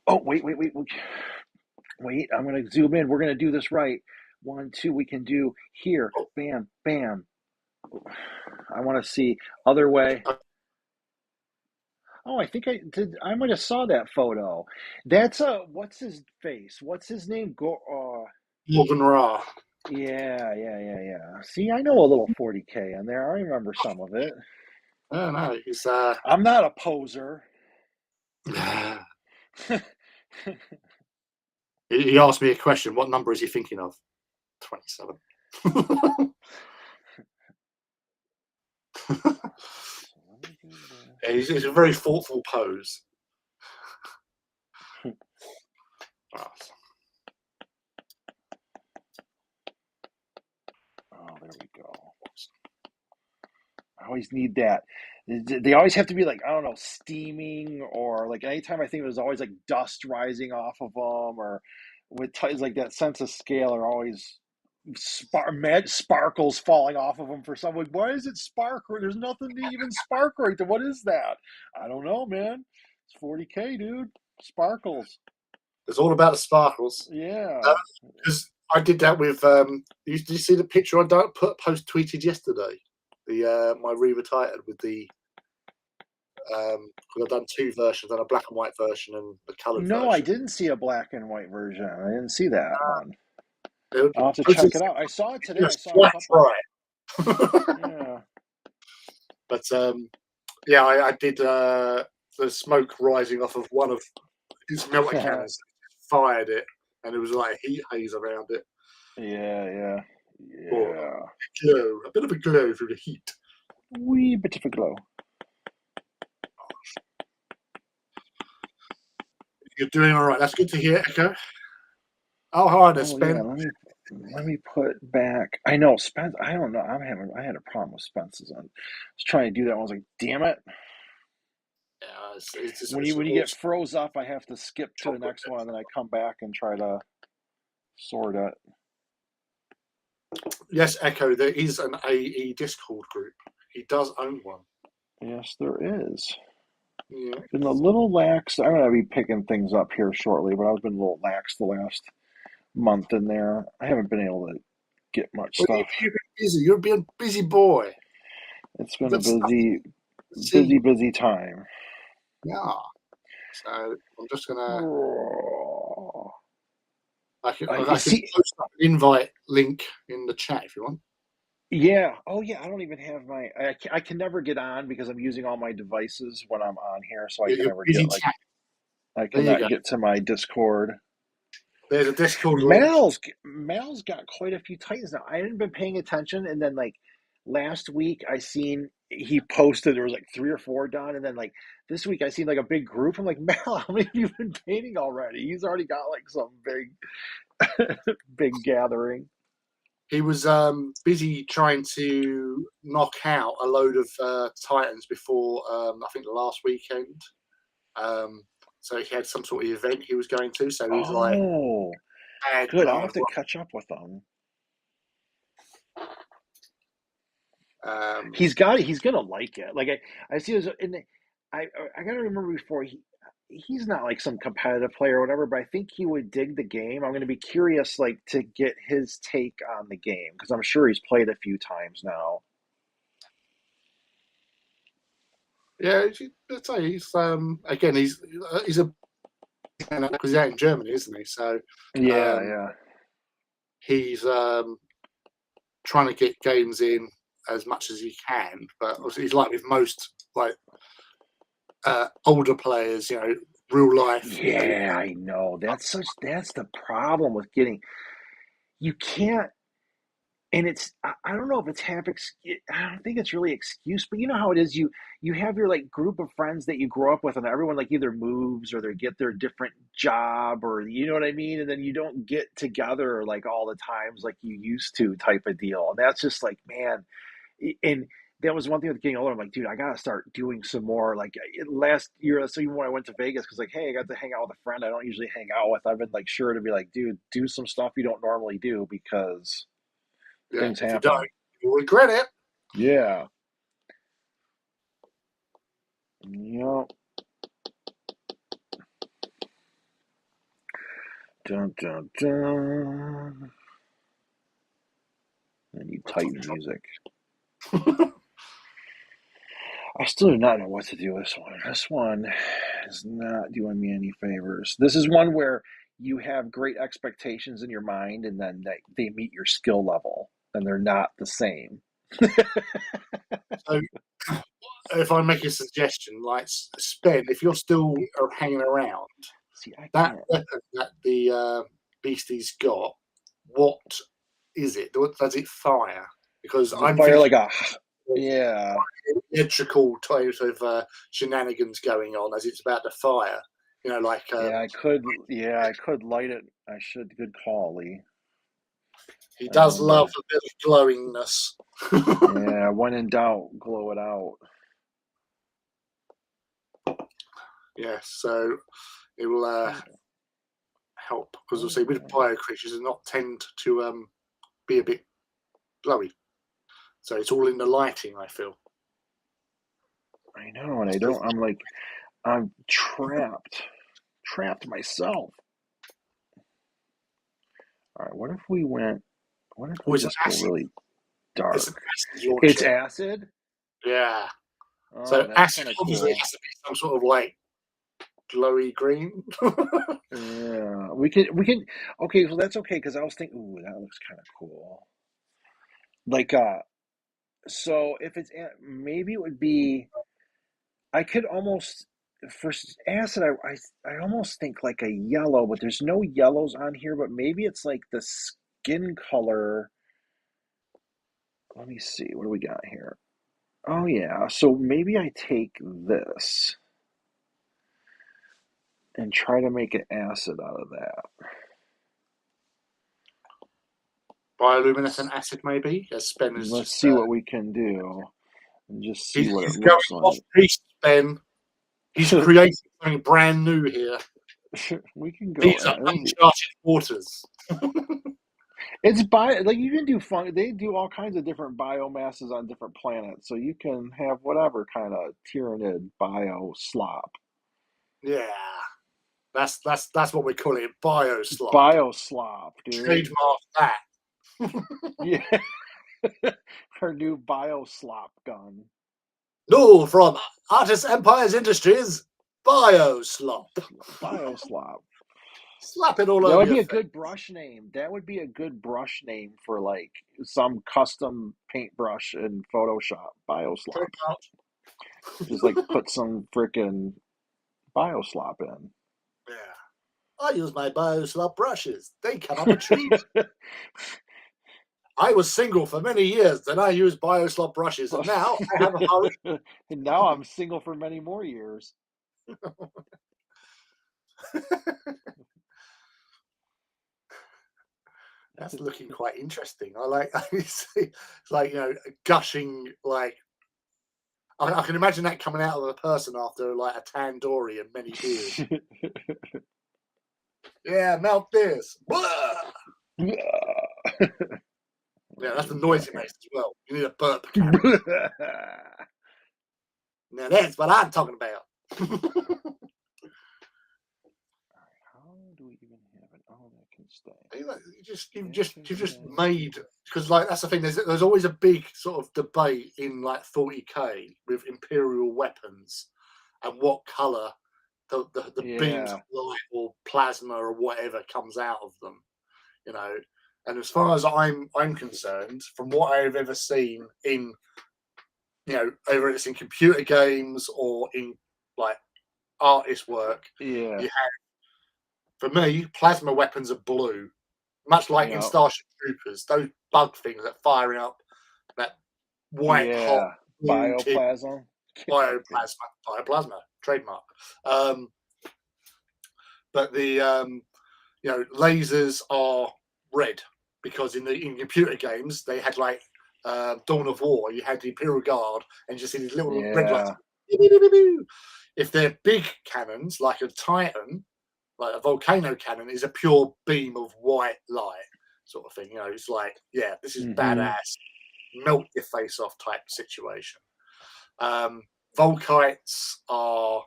Oh, wait. Wait, I'm going to zoom in. We're going to do this right. 1, 2, we can do here. Bam, bam. I want to see other way. Oh, I think I did. I might have saw that photo. That's what's his face? What's his name? Morgan Ra. Yeah. See, I know a little 40K in there. I remember some of it. Oh no, he's I'm not a poser. He asked me a question. What number is he thinking of? 27. It's a very thoughtful pose. Oh, there we go. I always need that. They always have to be like, I don't know, steaming, or like anytime I think it was always like dust rising off of them, or with like that sense of scale, are always sparkles falling off of them for some. Like, why is it sparkle? There's nothing to even spark right there. What is that? I don't know, man. It's 40K, dude. Sparkles. It's all about the sparkles. Yeah. Because I did that with. Did you see the picture I post tweeted yesterday? The my re-retired with the. I've done two versions, I've done a black and white version and the coloured version. No, I didn't see a black and white version. I didn't see that one. I'll have to check it out. I saw it today. I saw a couple. Right. Yeah. But yeah, I did the smoke rising off of one of his melter cannons. Fired it, and it was like a heat haze around it. Yeah. Glow, a bit of a glow through the heat. Wee bit of a glow. You're doing all right. That's good to hear, Echo. Oh, hi there, Spence. Yeah, let me put back. I know Spence. I don't know. I had a problem with Spence's. I was trying to do that. I was like, damn it. Yeah, it's When you get froze up, I have to skip to the next one, and then I come back and try to sort it. Yes, Echo. There is an AE Discord group. He does own one. Yes, there is. Yeah. Been a little lax. I'm gonna be picking things up here shortly, but I've been a little lax the last month in there. I haven't been able to get much Well, stuff. you've been busy. You're being a busy boy. It's You've been a got stuff busy, to see. busy time. Yeah. So I'm just gonna. Oh, I can see. post up an invite link in the chat if you want. Yeah. Oh, yeah. I don't even have my. I can never get on because I'm using all my devices when I'm on here, so I can You're never get busy like. chat. I There you cannot go. get to my Discord. There's a Discord link. Mal's got quite a few Titans now. I hadn't been paying attention, and then like last week I seen he posted there was like 3 or 4 done, and then like this week I seen like a big group. I'm like, Mal, how many have you been painting already? He's already got like some big gathering. He was busy trying to knock out a load of Titans before I think the last weekend. So he had some sort of event he was going to. So he was like, Oh, bad, good. I'll mad. have to catch up with him. Um, He's got it. He's gonna like it. Like I see. I gotta remember before he's not like some competitive player or whatever, but I think he would dig the game. I'm gonna be curious, like to get his take on the game because I'm sure he's played a few times now. yeah, I'd say he's again he's a because he's out in Germany, isn't he? So Yeah, um, yeah, he's trying to get games in as much as he can. But obviously he's like with most like older players, real life, yeah. I know that's the problem with getting. You can't. And I don't know if it's I don't think it's really excuse, but you know how it is. You have your like group of friends that you grow up with, and everyone like either moves or they get their different job, or you know what I mean. And then you don't get together like all the times like you used to, type of deal. And that's just like, man. And that was one thing with getting older. I'm like, dude, I gotta start doing some more. Like last year, so even when I went to Vegas, because like, hey, I got to hang out with a friend I don't usually hang out with. I've been like sure to be like, dude, do some stuff you don't normally do because yeah. things If you don't, happen. you'll regret it. Yeah. Yep. Dun dun dun. And you Titan music. I still do not know what to do with this one. This one is not doing me any favors. This is one where you have great expectations in your mind and then they meet your skill level and they're not the same. So if I make a suggestion, like spend if you're still hanging around See, I that can't. weapon that the beastie's got, what is it? What does it fire? Because Does it I'm fire thinking like a. Yeah. electrical types of shenanigans going on as it's about to fire. Like I could light it. I should. Good call, Lee. he I does love remember. a bit of glowingness. Yeah, when in doubt, glow it out. Yeah, so it will help because we'll see with bio creatures, they not tend to be a bit glowy. So it's all in the lighting, I feel. I know, and I don't. I'm like, I'm trapped myself. All right, what if we went? What if Oh, we just go really it's an dark? acid It's launcher. acid. Yeah. Oh, So that's acid kind of obviously cool. has to be some sort of like glowy green. Yeah, we can. Okay, so that's okay because I was thinking, ooh, that looks kind of cool. Like, so if it's maybe it would be. I could almost for acid. I almost think like a yellow, but there's no yellows on here. But maybe it's like the skin color. Let me see. What do we got here? Oh yeah. So maybe I take this and try to make an acid out of that. Bioluminescent acid, maybe, as Ben has Let's just. see what we can do and just see what it He's going looks off like. piste, Ben. He's creating something brand new here. We can go These are at it. uncharted waters. It's like you can do fun. They do all kinds of different biomasses on different planets, so you can have whatever kind of Tyranid bio slop. Yeah, that's what we call it, bioslop. Bio slop, dude. Trademark that. Yeah, her new bio slop gun. No, from Artist Empires Industries, bioslop. Bio slop. Slap it all That over would your be a face. good brush name. That would be a good brush name for like some custom paintbrush in Photoshop. Bioslop. Trademark. Just like put some freaking bioslop in. Yeah. I use my bioslop brushes. They come up a treat. I was single for many years, then I used bioslop brushes, and now I have a hurry. And now I'm single for many more years. That's looking quite interesting. I like. It's like gushing. Like I can imagine that coming out of a person after like a tandoori and many beers. Yeah, melt this. Blah! Yeah, that's the noise it makes as well. You need a burp can. Now that's what I'm talking about. How do we even have it? Oh, that can stay. You've just made, because like that's the thing. There's always a big sort of debate in like 40k with Imperial weapons and what color the beams of Yeah. light or plasma or whatever comes out of them. You know, and as far as I'm concerned, from what I've ever seen in either it's in computer games or in like artist work, Yeah. you for me, plasma weapons are blue, much like in Yeah. Starship Troopers. Those bug things that firing up that white hot Yeah. blue tip Bioplasm. bioplasma trademark. But the lasers are red because in computer games they had like Dawn of War. You had the Imperial Guard, and you just see these little red lights. Yeah. If they're big cannons like a Titan, like a volcano cannon, is a pure beam of white light, sort of thing. It's like, yeah, this is Mm-hmm. badass, melt your face off type situation. Volkites are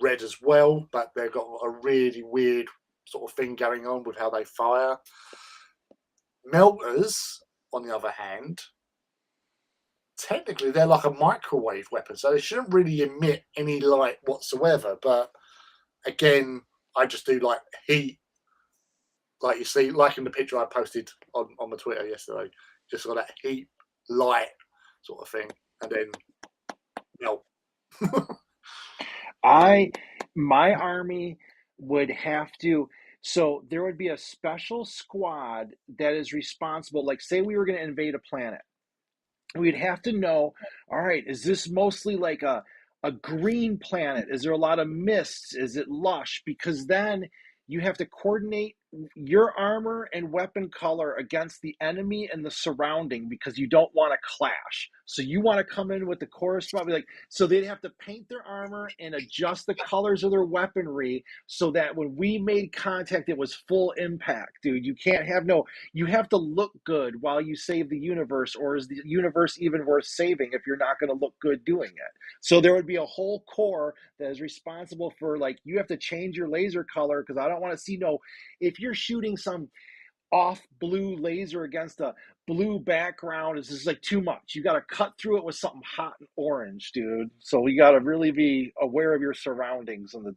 red as well, but they've got a really weird sort of thing going on with how they fire. Melters, on the other hand, technically they're like a microwave weapon, so they shouldn't really emit any light whatsoever. But again, I just do like heat, like you see, like in the picture I posted on my Twitter yesterday, just got that heat light sort of thing, and then melt. My army would have to, so there would be a special squad that is responsible. Like, say we were going to invade a planet, we'd have to know, all right, is this mostly like a green planet? Is there a lot of mists? Is it lush? Because then you have to coordinate your armor and weapon color against the enemy and the surrounding, because you don't want to clash. So you want to come in with the corresponding, like, so they'd have to paint their armor and adjust the colors of their weaponry so that when we made contact it was full impact, dude. You can't have no, you have to look good while you save the universe, or is the universe even worth saving if you're not going to look good doing it? So there would be a whole core that is responsible for, like, you have to change your laser color, because I don't want to see no, if you're shooting some off blue laser against a blue background, it's just like too much. You got to cut through it with something hot and orange, dude. So you got to really be aware of your surroundings in the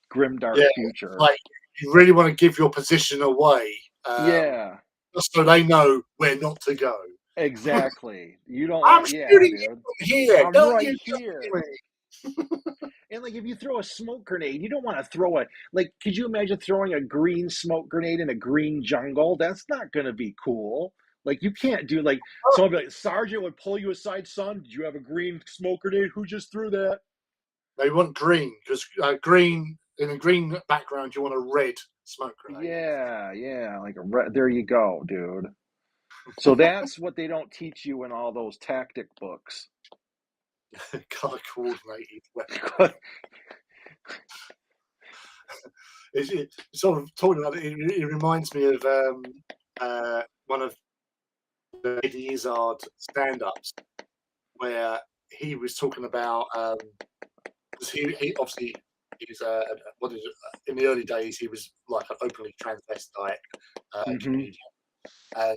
grim dark Yeah, future. like you really want to give your position away, Yeah, just so they know where not to go. exactly. You don't I'm want, yeah, shooting you dude. from here. I'm Don't right you here. touch me. And like, if you throw a smoke grenade, you don't want to throw it. Like, could you imagine throwing a green smoke grenade in a green jungle? That's not going to be cool. Like, you can't do, like, someone would be like, Sergeant would pull you aside, son. Did you have a green smoke grenade? Who just threw that? They want green because green in a green background, you want a red smoke grenade. Yeah, yeah. Like, there you go, dude. So that's what they don't teach you in all those tactic books. Color coordinated weapon. It's sort of talking about it. It reminds me of one of the Eddie Izzard stand-ups where he was talking about he obviously he's what is it? In the early days he was like an openly transvestite Mm-hmm. comedian, and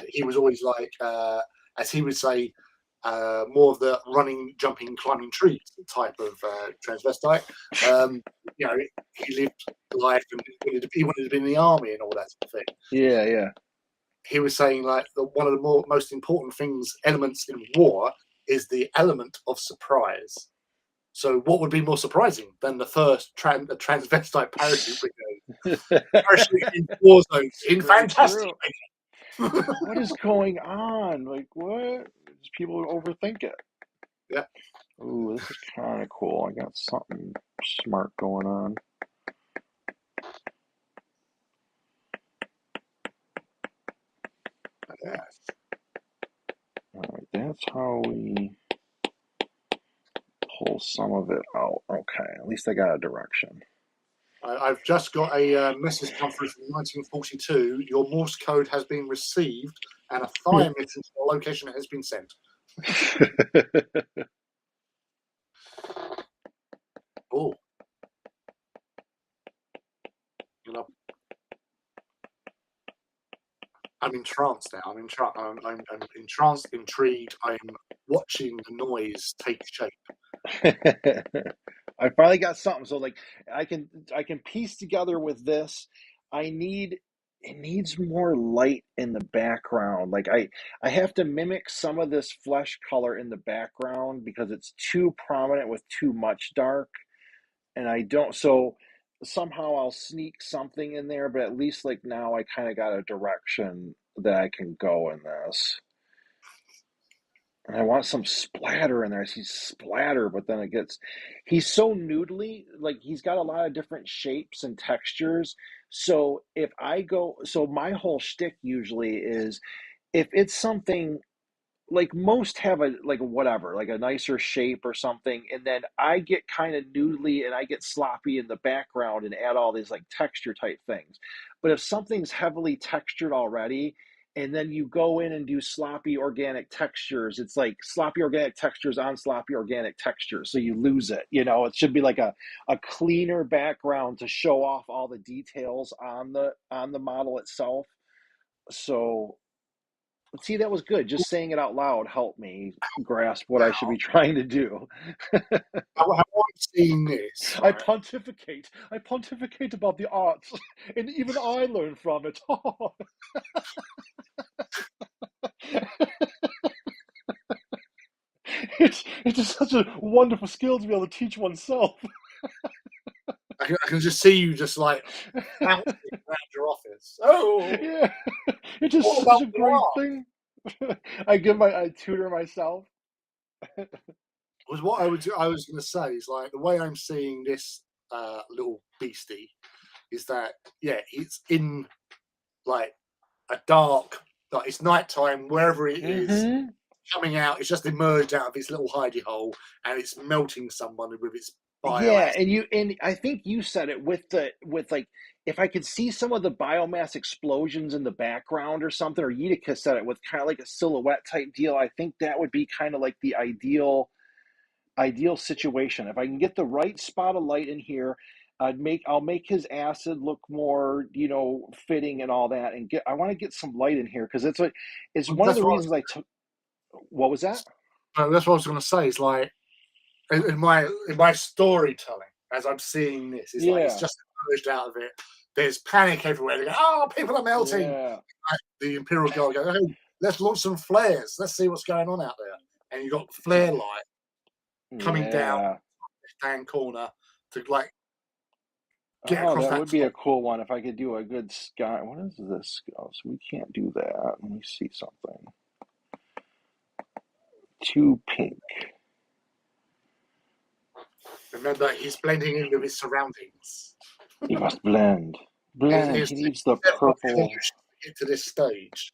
he was always like as he would say more of the running, jumping, climbing trees type of transvestite. You know, he lived life and he wanted to be in the army and all that sort of thing. Yeah, yeah. He was saying like one of the most important elements in war is the element of surprise. So what would be more surprising than the first transvestite parachute brigade parachuting in war zones in Very fantastic true. What is going on? Like, what? Just people overthink it. yeah. Ooh, this is kind of cool. I got something smart going on. Yeah. All right, that's how we pull some of it out. Okay, at least I got a direction. I've just got a message come through from 1942. Your Morse code has been received, and a fire mission to the location has been sent. Oh, you know, I'm entranced now. I'm entranced, intrigued. I'm watching the noise take shape. I finally got something. So like I can piece together with this. I need it needs more light in the background. Like I have to mimic some of this flesh color in the background because it's too prominent with too much dark. And I don't so somehow I'll sneak something in there, but at least like now I kind of got a direction that I can go in this. And I want some splatter in there. I see splatter, but then he's so noodly, like he's got a lot of different shapes and textures. So my whole shtick usually is if it's something like most have a like whatever, like a nicer shape or something, and then I get kind of noodly and I get sloppy in the background and add all these like texture type things. But if something's heavily textured already, and then you go in and do sloppy organic textures, it's like sloppy organic textures on sloppy organic textures. So you lose it. It should be like a cleaner background to show off all the details on the model itself. So see, that was good. Just saying it out loud helped me grasp what I should be trying to do. How I'm seeing this, I right? pontificate. I pontificate about the arts, and even I learn from it. It's just such a wonderful skill to be able to teach oneself. I can just see you just like bouncing around your office. Oh, Yeah, it's all just such about a the great art. thing. I tutor myself. Was what I was going to say is like the way I'm seeing this little beastie is that yeah, it's in like a dark, like it's nighttime wherever it is Hmm. coming out. It's just emerged out of its little hidey hole and it's melting someone with its Yeah, biomass. and I think you said it with like if I could see some of the biomass explosions in the background or something, or Utica said it with kind of like a silhouette type deal. I think that would be kind of like the ideal situation. If I can get the right spot of light in here, I'll make his acid look more, fitting and all that. And I want to get some light in here because it's one of That's the what reasons I took. What was that? that's what I was going to say. It's like in my storytelling as I'm seeing this, it's like it's Yeah, just emerged out of it. There's panic everywhere. They go, "Oh, people are melting!" yeah. The Imperial Guard go, "Hey, let's launch some flares. Let's see what's going on out there." And you got the flare light coming down Yeah. the hand corner to like get Oh, across that that would be top. a cool one if I could do a good sky. What is this? Oh, so we can't do that. Let me see something. Too pink. Remember, he's blending in with his surroundings. He must blend. It Blend. was He needs the step of purple. evolution to get to this stage.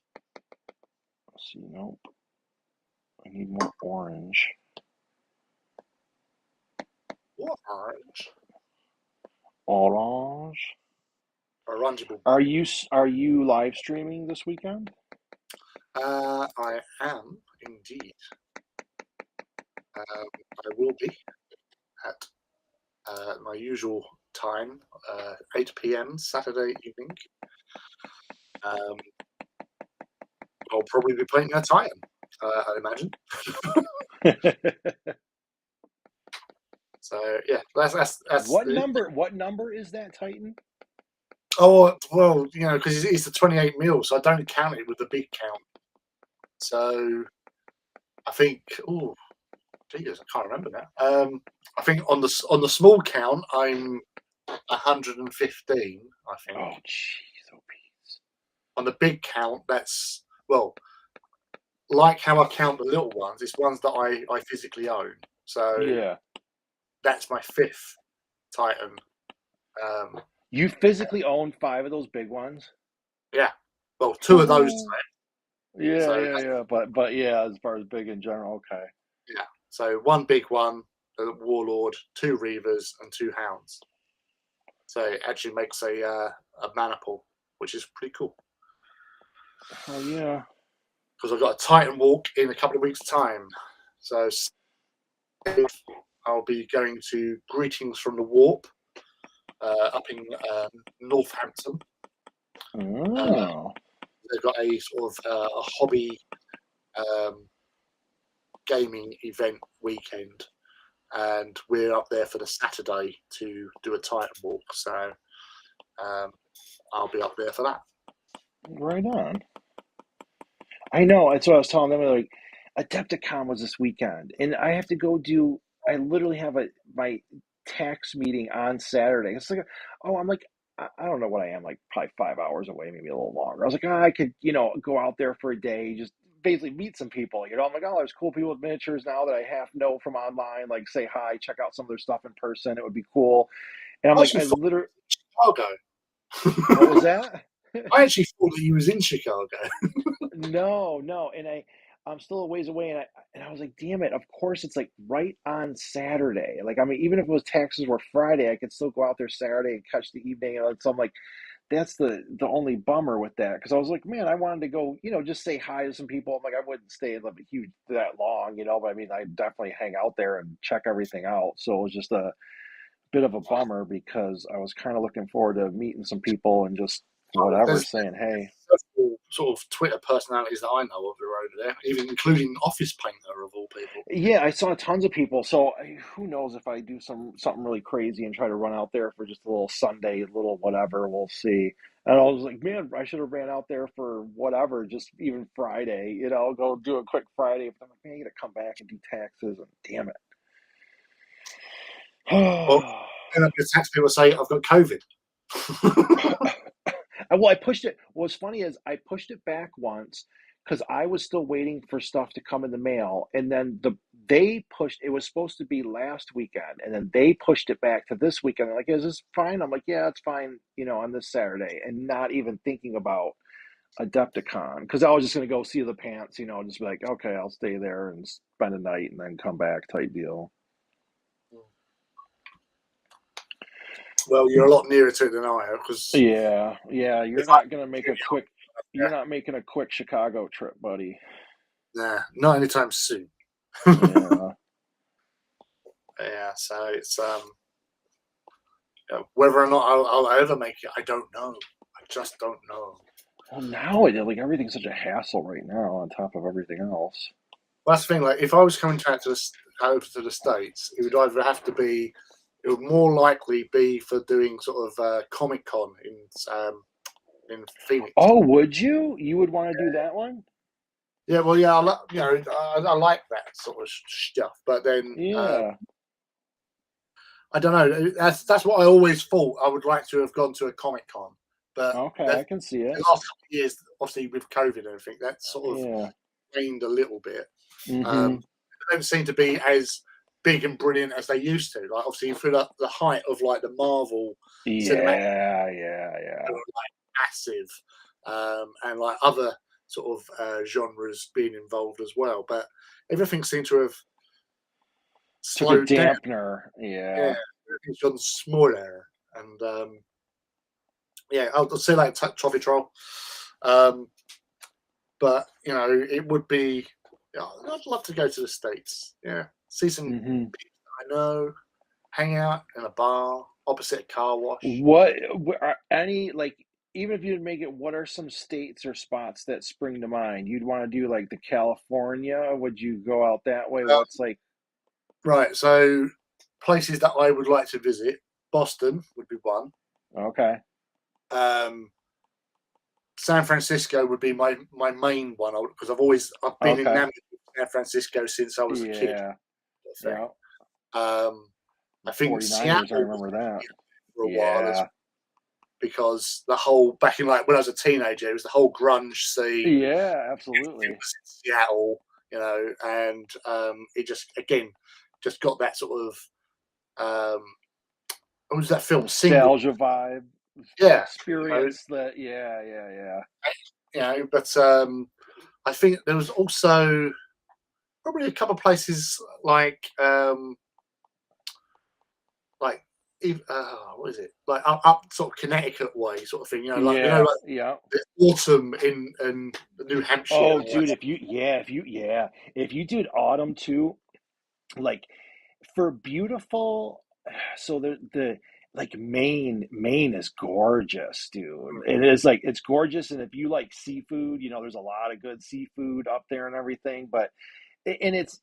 Let's see, nope. I need more orange. What orange? Orange. Orangeable. Are you live streaming this weekend? I am indeed. I will be at my usual time, 8 p.m. Saturday evening. I'll probably be playing a Titan, I imagine. So yeah, that's What number is that Titan? Oh well, because it's the 28 mil, so I don't count it with the big count. So I think, oh, Jesus, I can't remember now. I think on the small count, I'm 115. I think. Oh, jeez, oh, Pete. On the big count, that's like how I count the little ones. It's ones that I physically own. So Yeah. that's my 5th Titan. You physically own 5 of those big ones? Yeah. Well, 2 of those Oh. Titans. Yeah, So yeah. But yeah, as far as big in general, okay. yeah. So 1 big one, a Warlord, 2 Reavers, and 2 Hounds. So it actually makes a maniple, which is pretty cool. Oh yeah. Because I've got a Titan walk in a couple of weeks' time. So I'll be going to Greetings from the Warp up in Northampton. Oh. They've got a sort of a hobby gaming event weekend, and we're up there for the Saturday to do a Titan walk. So I'll be up there for that. Right on. I know. That's what I was telling them. Like, Adepticon was this weekend, and I have to go do. I literally have my tax meeting on Saturday. It's like, oh, I'm like, I don't know what I am, like probably 5 hours away, maybe a little longer. I was like, oh, I could, go out there for a day, just basically meet some people. I'm like, oh, there's cool people with miniatures now that I half know from online. Like, say hi, check out some of their stuff in person. It would be cool. And I'm I like, actually I thought literally, Chicago. what was that? I actually thought that he was in Chicago. No, and I'm still a ways away, and I was like, damn it! Of course, it's like right on Saturday. Like, I mean, even if it was taxes were Friday, I could still go out there Saturday and catch the evening. And so I'm like, that's the only bummer with that, because I was like, man, I wanted to go, just say hi to some people. I'm like, I wouldn't stay huge that long, but I mean, I definitely hang out there and check everything out. So it was just a bit of a bummer because I was kind of looking forward to meeting some people and just whatever, There's saying hey. several sort of Twitter personalities that I know of who are over there, even including Office Painter of all people. Yeah, I saw tons of people. So who knows if I do something really crazy and try to run out there for just a little Sunday, little whatever. We'll see. And I was like, man, I should have ran out there for whatever, just even Friday. Go do a quick Friday. But I'm like, man, I got to come back and do taxes, and damn Well, it. and the tax people say I've got COVID. Well, I pushed it. What's funny is I pushed it back once because I was still waiting for stuff to come in the mail, and then they pushed. It was supposed to be last weekend, and then they pushed it back to this weekend. They're like, is this fine? I'm like, yeah, it's fine. On this Saturday, and not even thinking about Adepticon because I was just gonna go see the pants. Just be like, okay, I'll stay there and spend a night and then come back type deal. Well, you're a lot nearer to it than I am because Yeah. You're if I not gonna make a quick. You're not making a quick Chicago trip, buddy. nah, not anytime soon. Yeah. Yeah, so it's whether or not I'll ever make it, I don't know. I just don't know. Well, now everything's such a hassle right now on top of everything else. Well, that's the thing. Like, if I was coming out over to the States, it would either have to be, it would more likely be for doing sort of Comic Con in Phoenix. Oh, would you? You would want to do that one? Yeah, well, yeah, I like that sort of stuff, but then Yeah. I don't know. That's what I always thought. I would like to have gone to a Comic Con, but Okay, the I can see it. last couple of years, obviously with COVID and everything, that sort of Yeah. waned a little bit. Mm-hmm. They don't seem to be as big and brilliant as they used to. Like, obviously, for the height of like the Marvel cinematic, Yeah. they were like massive, and like other sort of genres being involved as well. But everything seemed to have Took a slowed down. dampener. Yeah, Yeah. everything's gone smaller, and yeah, I'll say like toffee troll. But you know, it would be. You know, I'd love to go to the States. Yeah, see some Hmm. people I know, hang out in a bar opposite a car wash. What are any like even if you'd make it, what are some states or spots that spring to mind? You'd want to do like the California? Would you go out that way? Uh, What's like right, so places that I would like to visit. Boston would be one. okay, Um, San Francisco would be my main one because I've been okay, enamored with San Francisco since I was a kid. yeah, Sort of yeah. thing. I think 49ers, I Seattle was remember that. for a while as Yeah, because the whole back in like when I was a teenager, it was the whole grunge scene. yeah, It absolutely. was in Seattle, you know, and it just again just got that sort of what was that film Single? Nostalgia vibe, Yeah, you know, experience that. Yeah, yeah, yeah. but I think there was also probably a couple of places like what is it like up sort of Connecticut way sort of thing, you know, like Yeah, like yeah. the autumn in New Hampshire Oh, and all that. dude, if you did autumn too, like for beautiful, so the like Maine is gorgeous, dude. It is like it's gorgeous, and if you like seafood, there's a lot of good seafood up there and everything. But and it's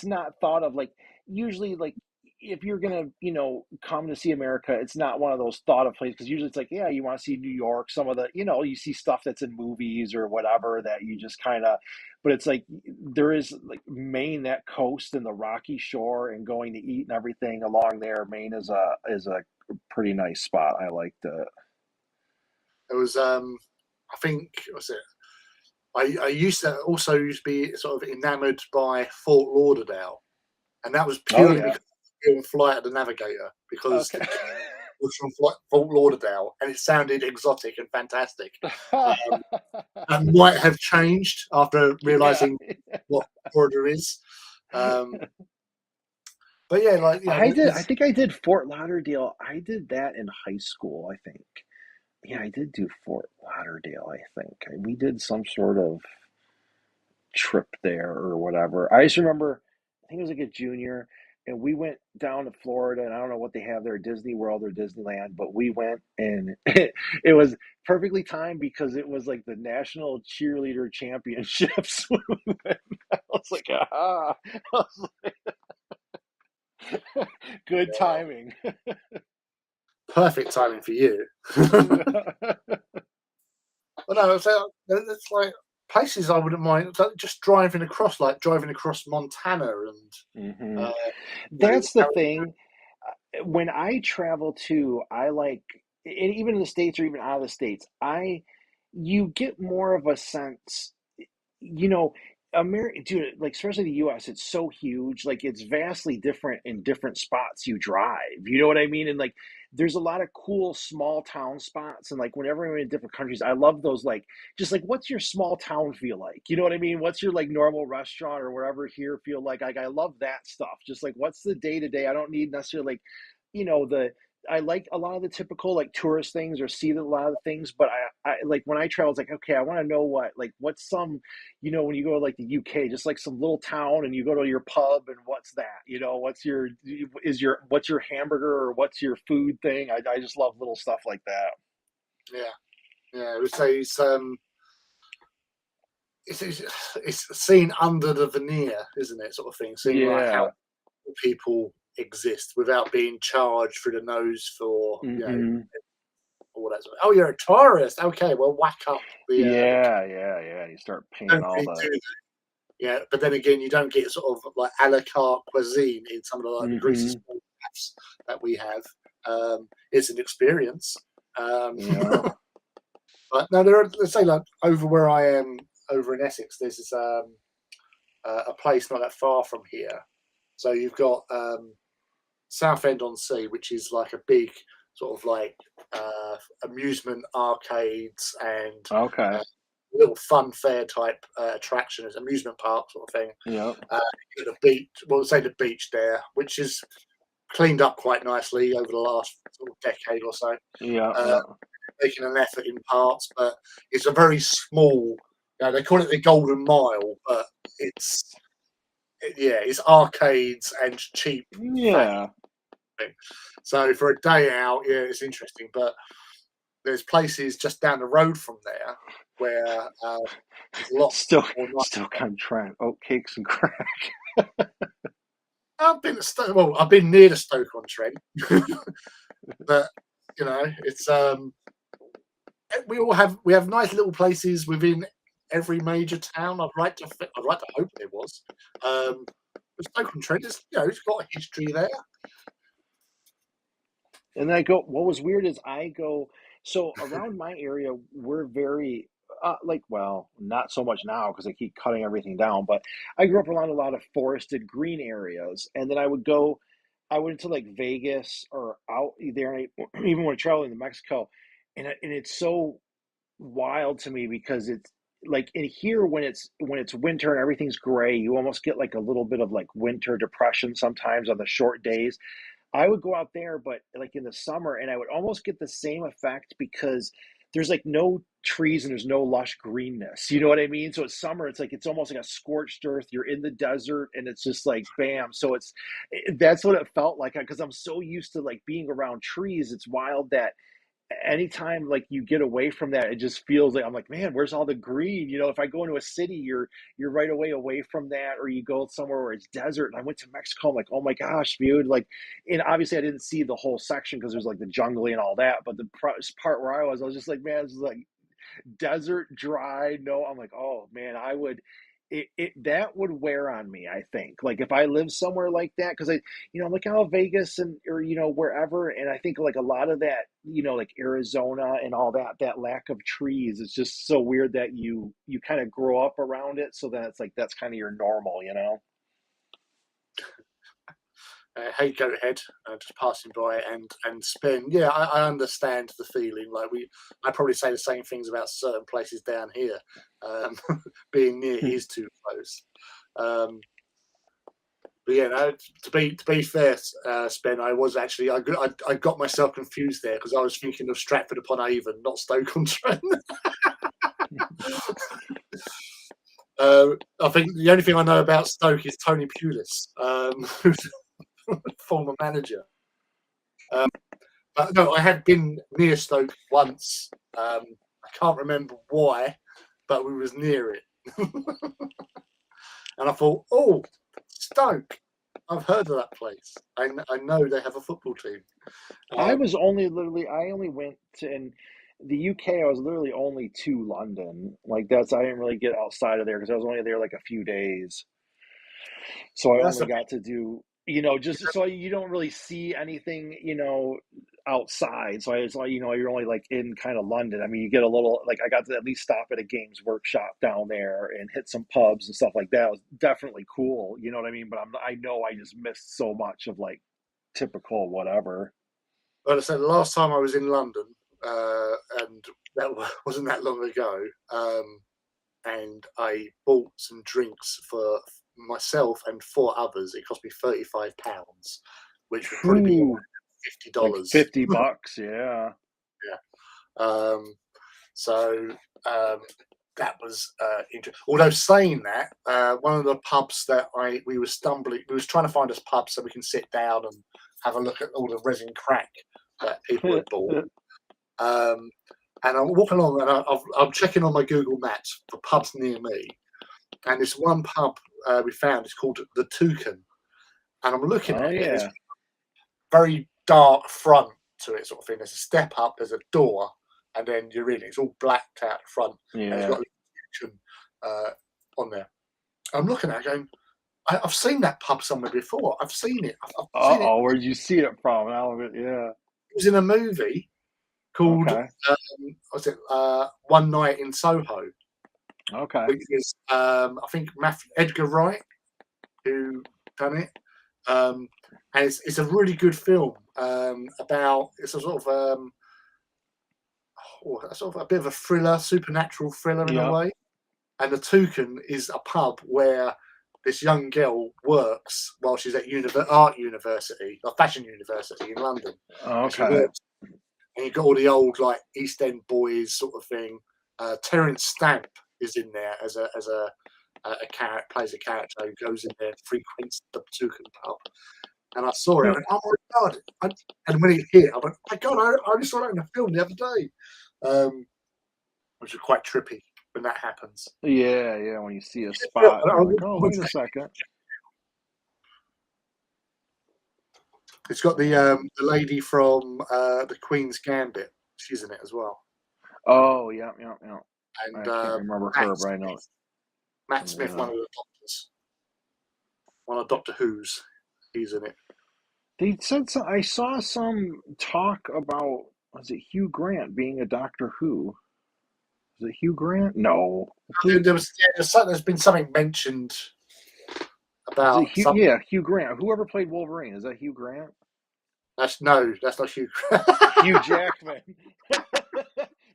not thought of like usually like if you're gonna come to see America, it's not one of those thought of places because usually it's like yeah you want to see New York, some of the you see stuff that's in movies or whatever that you just kind of, but it's like there is like Maine, that coast and the rocky shore and going to eat and everything along there. Maine is a pretty nice spot. I liked it. There was I think what's it I used to be sort of enamored by Fort Lauderdale, and that was Oh purely yeah. because of the Flight of the Navigator, because Okay. the kid was from Fort Lauderdale, and it sounded exotic and fantastic. Um, that might have changed after Yeah. realizing what Florida is. Um, but yeah, like you know, I there's think I did Fort Lauderdale. I did that in high school, I think. Yeah, I did do Fort Lauderdale, I think. We did some sort of trip there or whatever. I just remember, I think it was like a junior, and we went down to Florida, and I don't know what they have there, Disney World or Disneyland, but we went and it was perfectly timed because it was like the National Cheerleader Championships. When we went. I was like, ah, I was like, good timing. perfect timing for you. But no, it's like places I wouldn't mind just driving across, like driving across Montana and Hmm. uh, That's the Arizona. thing. When I travel too, I like, and even in the States or even out of the States, you get more of a sense, you know, America, dude, like especially the US, it's so huge. Like it's vastly different in different spots you drive. You know what I mean? And like there's a lot of cool small town spots. And like whenever I'm in different countries, I love those like just like what's your small town feel like? You know what I mean? What's your like normal restaurant or wherever here feel like? Like I love that stuff. Just like what's the day to day? I don't need necessarily like, the I like a lot of the typical like tourist things or see a lot of the things, but I like when I travel, it's like, okay, I want to know what's some, when you go to like the UK, just like some little town and you go to your pub and what's that? What's your hamburger or what's your food thing? I just love little stuff like that. Yeah, yeah. I would say it's seen under the veneer, isn't it? Sort of thing, seeing like how Yeah. people exist without being charged through the nose for Hmm. all that. Oh, you're a tourist. Okay, well, whack up the. Yeah, yeah, yeah. You start paying Don't all really the. do. Yeah, but then again, you don't get sort of like a la carte cuisine in some of the greasy Hmm. spoon wraps that we have. It's an experience. Um, Yeah. but no, let's say like over where I am, over in Essex, there's this a place not that far from here. So you've got Southend on Sea, which is like a big sort of like amusement arcades and Okay. uh, little fun fair type attractions, amusement park sort of thing. Yep. Uh, the beach, well, say the beach there, which is cleaned up quite nicely over the last sort of decade or so. Yeah, Uh, yeah. Making an effort in parts, but it's a very small. They call it the Golden Mile, but it's arcades and cheap value. Yeah. So for a day out, yeah, it's interesting. But there's places just down the road from there where there's a lot Still, more. still kind of trying oatcakes and crack. I've been at Stoke. Well, I've been near the Stoke-on-Trent, but it's we have nice little places within every major town. I'd like to hope there was. But Stoke-on-Trent is, it's got a history there. And then I go, what was weird is so around my area, we're very, well, not so much now because I keep cutting everything down, but I grew up around a lot of forested green areas. And then I went to like Vegas or out there, and even when traveling to Mexico, and it's so wild to me because it's like in here when it's winter and everything's gray, you almost get like a little bit of like winter depression sometimes on the short days. I would go out there, but like in the summer, and I would almost get the same effect because there's like no trees and there's no lush greenness. You know what I mean? So it's summer, it's like it's almost like a scorched earth. You're in the desert, and it's just like bam. So that's what it felt like because I'm so used to like being around trees. It's wild that anytime like you get away from that, it just feels like I'm like, man, where's all the green? If I go into a city, you're right away from that, or you go somewhere where it's desert. And I went to Mexico, I'm like, oh my gosh, dude, like, and obviously I didn't see the whole section because there's like the jungly and all that, but the part where I was just like, man, this is like desert dry. No, I'm like, oh man, I would that would wear on me, I think, like if I live somewhere like that, because I'm like, oh, Vegas and or wherever, and I think like a lot of that, like Arizona and all that lack of trees, it's just so weird that you kind of grow up around it, so then it's like that's kind of your normal. Hey, go ahead, just passing by and spend. Yeah, I understand the feeling. Like I probably say the same things about certain places down here. Being near is too close. But yeah, no, to be fair, Spen, I got myself confused there because I was thinking of Stratford upon Avon, not Stoke-on-Trent. I think the only thing I know about Stoke is Tony Pulis, who's former manager. But no, I had been near Stoke once. I can't remember why, but we was near it. And I thought, oh, Stoke. I've heard of that place. I know they have a football team. I only went to in the UK. I was literally only to London. Like I didn't really get outside of there because I was only there like a few days. So I That's only a got to do, just so you don't really see anything, outside. So it's like, you're only like in kind of London. I mean, you get a little, like I got to at least stop at a Games Workshop down there and hit some pubs and stuff like that. It was definitely cool. You know what I mean? But I know I just missed so much of like typical whatever. Well, I said the last time I was in London, and that wasn't that long ago. And I bought some drinks for myself and 4 others. It cost me £35, which would probably be Whew, around like $50. 50 bucks. Yeah. Yeah. So that was interesting. Although saying that, one of the pubs that we was trying to find us pubs so we can sit down and have a look at all the resin crack that people had bought. And I'm walking along and I'm checking on my Google Maps for pubs near me. And this one pub we found is called the Toucan. And I'm looking Oh at it. There's yeah. a very dark front to it, sort of thing. There's a step up, there's a door, and then you're in. It's all blacked out front, and it's Yeah. got a little on there. I'm looking at it going, I've seen that pub somewhere before. I've seen it. I've seen it. Uh-oh, where'd you see it from? Yeah. It was in a movie called Okay. what's it? One Night in Soho, Okay. which is I think Edgar Wright who done it. And it's a really good film about it's a sort of a bit of a thriller, supernatural thriller in a Yep. way. And the Toucan is a pub where this young girl works while she's at art university, or fashion university in London. And she Okay. works, and you've got all the old like East End boys sort of thing. Terence Stamp is in there as a character, plays a character who goes in there and frequents the Toucan pub. And I saw it, I went, oh my God. And when it hit, I went, oh my God, I only saw that in a film the other day. Which is quite trippy when that happens. Yeah, when you see a spot and you're like, oh, wait a second. It's got the lady from the Queen's Gambit. She's in it as well. Oh, yeah. And I can't remember her, but I know. Matt Smith, one of the doctors. One of Doctor Who's. He's in it. They said I saw some talk about, was it Hugh Grant being a Doctor Who? Is it Hugh Grant? No. There's been something mentioned about Hugh Grant. Whoever played Wolverine, is that Hugh Grant? That's not Hugh Grant. Hugh Jackman.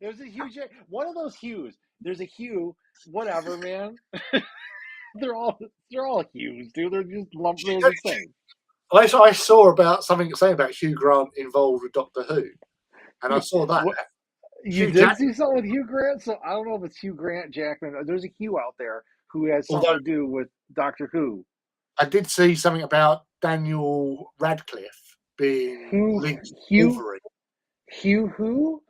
There's a Hugh Jack. One of those Hughs. There's a Hugh. Whatever, man. they're all Hughes, dude. They're just lumped. They're the same. I saw about something saying about Hugh Grant involved with Doctor Who, and I saw that. You did see something with Hugh Grant, so I don't know if it's Hugh Grant, Jackman. There's a Hugh out there who has something to do with Doctor Who. I did see something about Daniel Radcliffe being linked to Wolverine. Hugh who?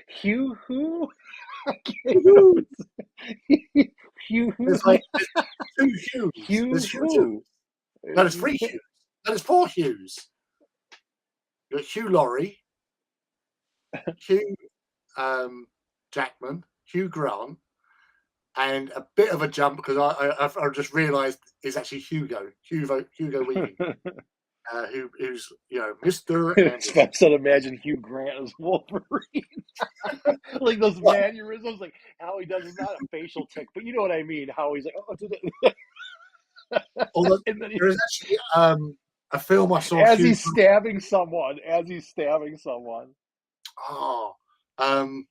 Hugh who? Hugh who? There's like two Hughs. Hugh There's who? No, there's 3 Hughs. No, there's 4 Hughs. You've got Hugh Laurie, Hugh Jackman, Hugh Grant, and a bit of a jump because I just realised it's actually Hugo Weaving, who's Mr. Spencer, imagine Hugh Grant as Wolverine, like those mannerisms, like how he does. It's not a facial tick, but you know what I mean. How he's like, Although there is actually a film I saw as he's stabbing someone. Oh, I'm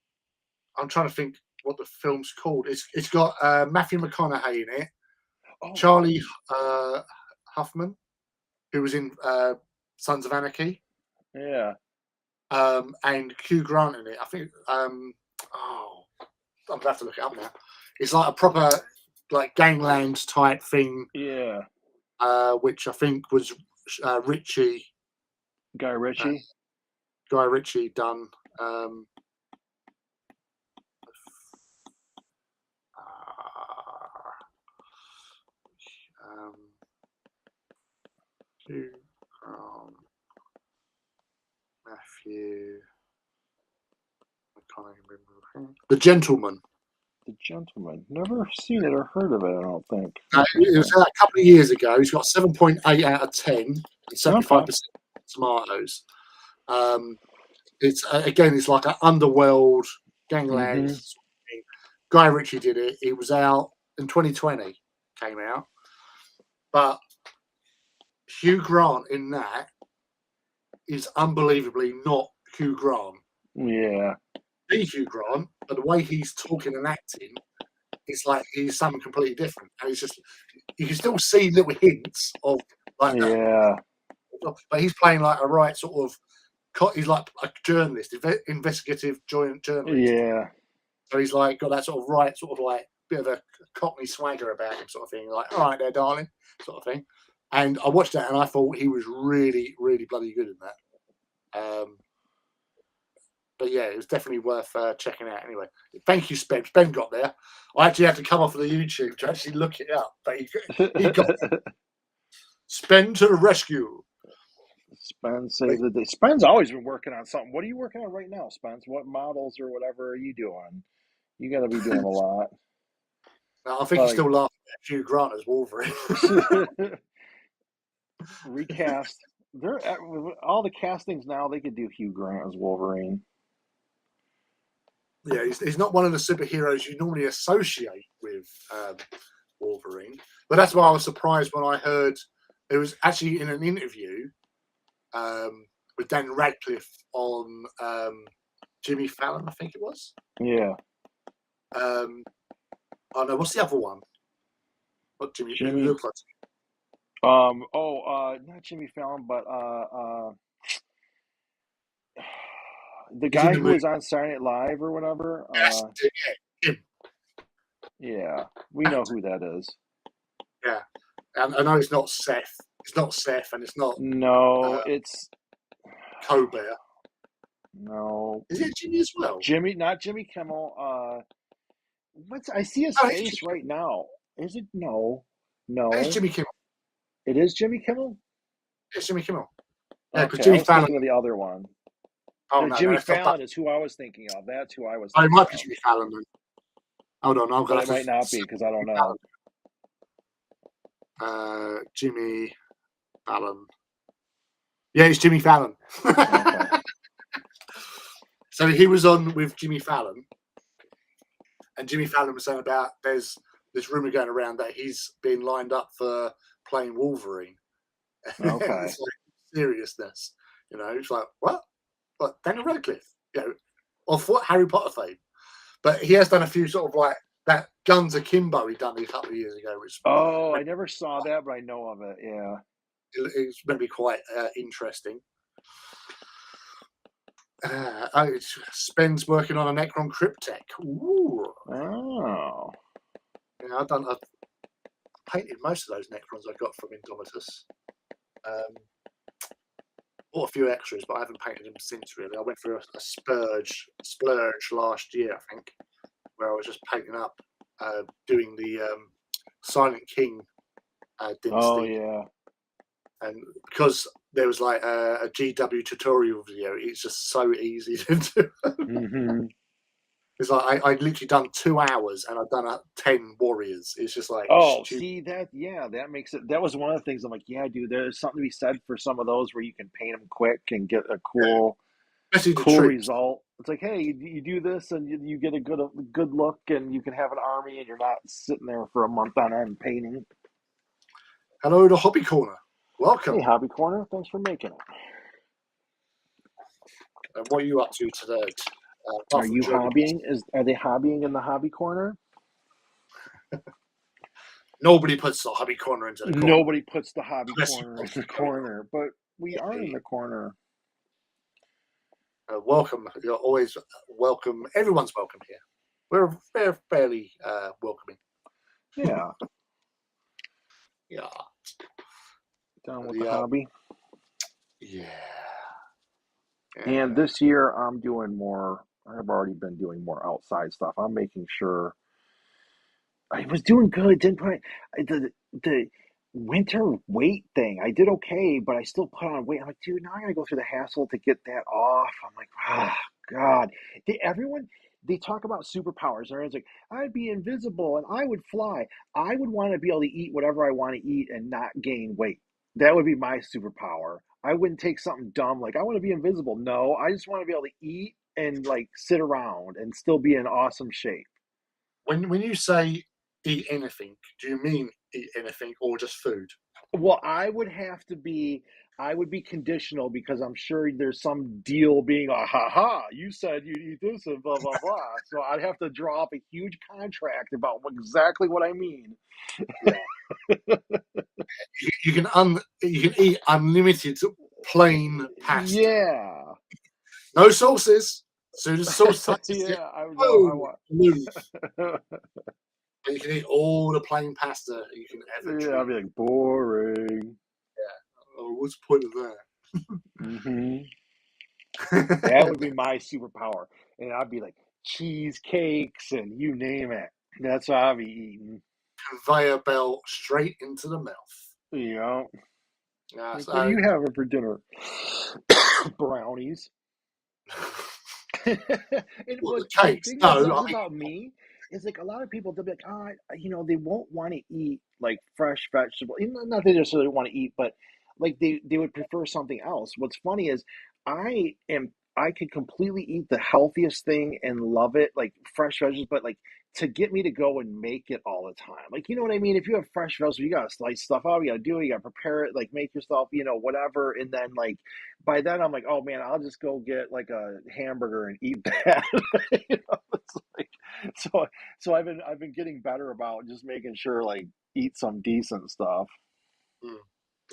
trying to think what the film's called. It's got Matthew McConaughey in it, Charlie Huffman, who was in Sons of Anarchy. Yeah. And Hugh Grant in it. I think. I'm gonna have to look it up now. It's like a proper like gangland type thing. Yeah. Which I think was Ritchie. Guy Ritchie. Guy Ritchie done. Matthew McConaughey. The Gentleman. The Gentleman. Never seen it or heard of it, I don't think. It was out a couple of years ago. He's got 7.8 out of 10 and 75% tomatoes. It's again, it's like an underworld gangland. Sort of thing. Guy Ritchie did it. It was out in 2020. Came out, but Hugh Grant in that is unbelievably not Hugh Grant. Yeah. Hugh Grant, but the way he's talking and acting, it's like he's something completely different. And it's just, you can still see little hints of like that. But he's playing like a right sort of, he's like a journalist, investigative journalist. Yeah. So he's like got that sort of right, sort of like bit of a Cockney swagger about him, sort of thing. Like, all right there, darling, sort of thing. And I watched that and I thought he was really, really bloody good in that. But yeah, it was definitely worth checking out anyway. Thank you, Spence. Ben got there. I actually had to come off of the YouTube to actually look it up. But he got Spen to the rescue. Spence saves the day. Spen's always been working on something. What are you working on right now, Spence? What models or whatever are you doing? You got to be doing a lot. I think he's still laughing at Hugh Grant as Wolverine. Recast. All the castings now, they could do Hugh Grant as Wolverine. Yeah, he's not one of the superheroes you normally associate with Wolverine. But that's why I was surprised when I heard it was actually in an interview with Dan Radcliffe on Jimmy Fallon, I think it was. Yeah. Oh no, what's the other one? What Jimmy looked like? Not Jimmy Fallon, but the He's in guy the who movie. was on Saturday Night Live or whatever. That's it, yeah, him. Yeah, we know who that is. Yeah, and I know it's not Seth. It's not Seth, and it's not No, uh, it's Colbert. no Is it Jimmy as well? Jimmy, not Jimmy Kimmel. I see his Oh, it's Jimmy face Kimmel. right now. Is it? No, It's no. Jimmy Kimmel. It is Jimmy Kimmel. It's Jimmy Kimmel. Yeah, because Okay, I Jimmy was Fallon. thinking of the other one. Oh No, no, Jimmy it's not that. Fallon is who I was thinking of. That's who I was Oh, it thinking might be of. Jimmy Fallon then. Hold on, I'm But gonna it have might to. not be because I don't know. Jimmy Fallon. Yeah, it's Jimmy Fallon. Okay. So he was on with Jimmy Fallon, and Jimmy Fallon was saying about there's this rumor going around that he's been lined up for playing Wolverine. And Okay. it's like seriousness, it's like what? What Daniel Radcliffe? Of what Harry Potter fame? But he has done a few sort of like that Guns Akimbo he done a couple of years ago, which Oh, I never saw that, but I know of it. Yeah. it's going to be quite interesting. Spends working on a Necron Cryptek. Ooh. Oh. I've painted most of those Necrons I got from Indomitus. Bought a few extras, but I haven't painted them since really. I went through a splurge last year, I think, where I was just painting up, doing the Silent King Oh dynasty, yeah. and because there was like a GW tutorial video, it's just so easy to do. Mm-hmm. It's like I literally done 2 hours and I've done 10 warriors. It's just like Oh, stupid. see that? Yeah, that makes it. That was one of the things I'm like, yeah, dude. There's something to be said for some of those where you can paint them quick and get a Yeah, cool, especially the cool troops. result. It's like, hey, you do this and you get a good look, and you can have an army, and you're not sitting there for a month on end painting. Hello to Hobby Corner. Hey, Welcome. Hobby Corner, thanks for making it. And what are you up to today? Are Apart from you journalism. hobbying? Are they hobbying in the Hobby Corner? Nobody puts the Hobby Corner into the corner. Nobody puts the Hobby Unless you Corner in want the to go corner, but we are in hobby. the corner. Welcome. You're always welcome. Everyone's welcome here. We're fairly welcoming. Yeah, Yeah. down with the The hobby. yeah. And this year, I'm doing more. I've already been doing more outside stuff. I'm making sure I was doing good. Didn't put the winter weight thing. I did okay, but I still put on weight. I'm like, dude, now I gotta go through the hassle to get that off. I'm like, ah, God. Everyone they talk about superpowers. Everyone's like, I'd be invisible and I would fly. I would want to be able to eat whatever I want to eat and not gain weight. That would be my superpower. I wouldn't take something dumb like I want to be invisible. No, I just want to be able to eat and like sit around and still be in awesome shape. when you say eat anything, do you mean eat anything or just food? Well, I would be conditional because I'm sure there's some deal being ha ha, you said you'd eat this and blah blah blah. So I'd have to draw up a huge contract about exactly what I mean. Yeah. You can eat unlimited plain pasta. Yeah. No sauces. As soon as sauce touches it, Yeah, I know I boom, want. move. And you can eat all the plain pasta you can ever Yeah, I'd dream be of. like boring. Oh, what's the point of that? Hmm. That would be my superpower, and I'd be like cheesecakes and you name it. That's what I'd be eating. Conveyor belt straight into the mouth. You know. Yeah, Like, what are so you having for dinner? Brownies. And what, what the the cakes? thing that No, sucks I mean, about me is like a lot of people they'll be like, they won't want to eat like fresh vegetable. Not they necessarily want to eat, but like they would prefer something else. What's funny is I could completely eat the healthiest thing and love it, like fresh veggies, but like to get me to go and make it all the time. Like, you know what I mean? If you have fresh vegetables, you gotta slice stuff up, you gotta do it, you gotta prepare it, like make yourself, whatever, and then like by then I'm like, oh man, I'll just go get like a hamburger and eat that. It's like, so I've been getting better about just making sure like eat some decent stuff.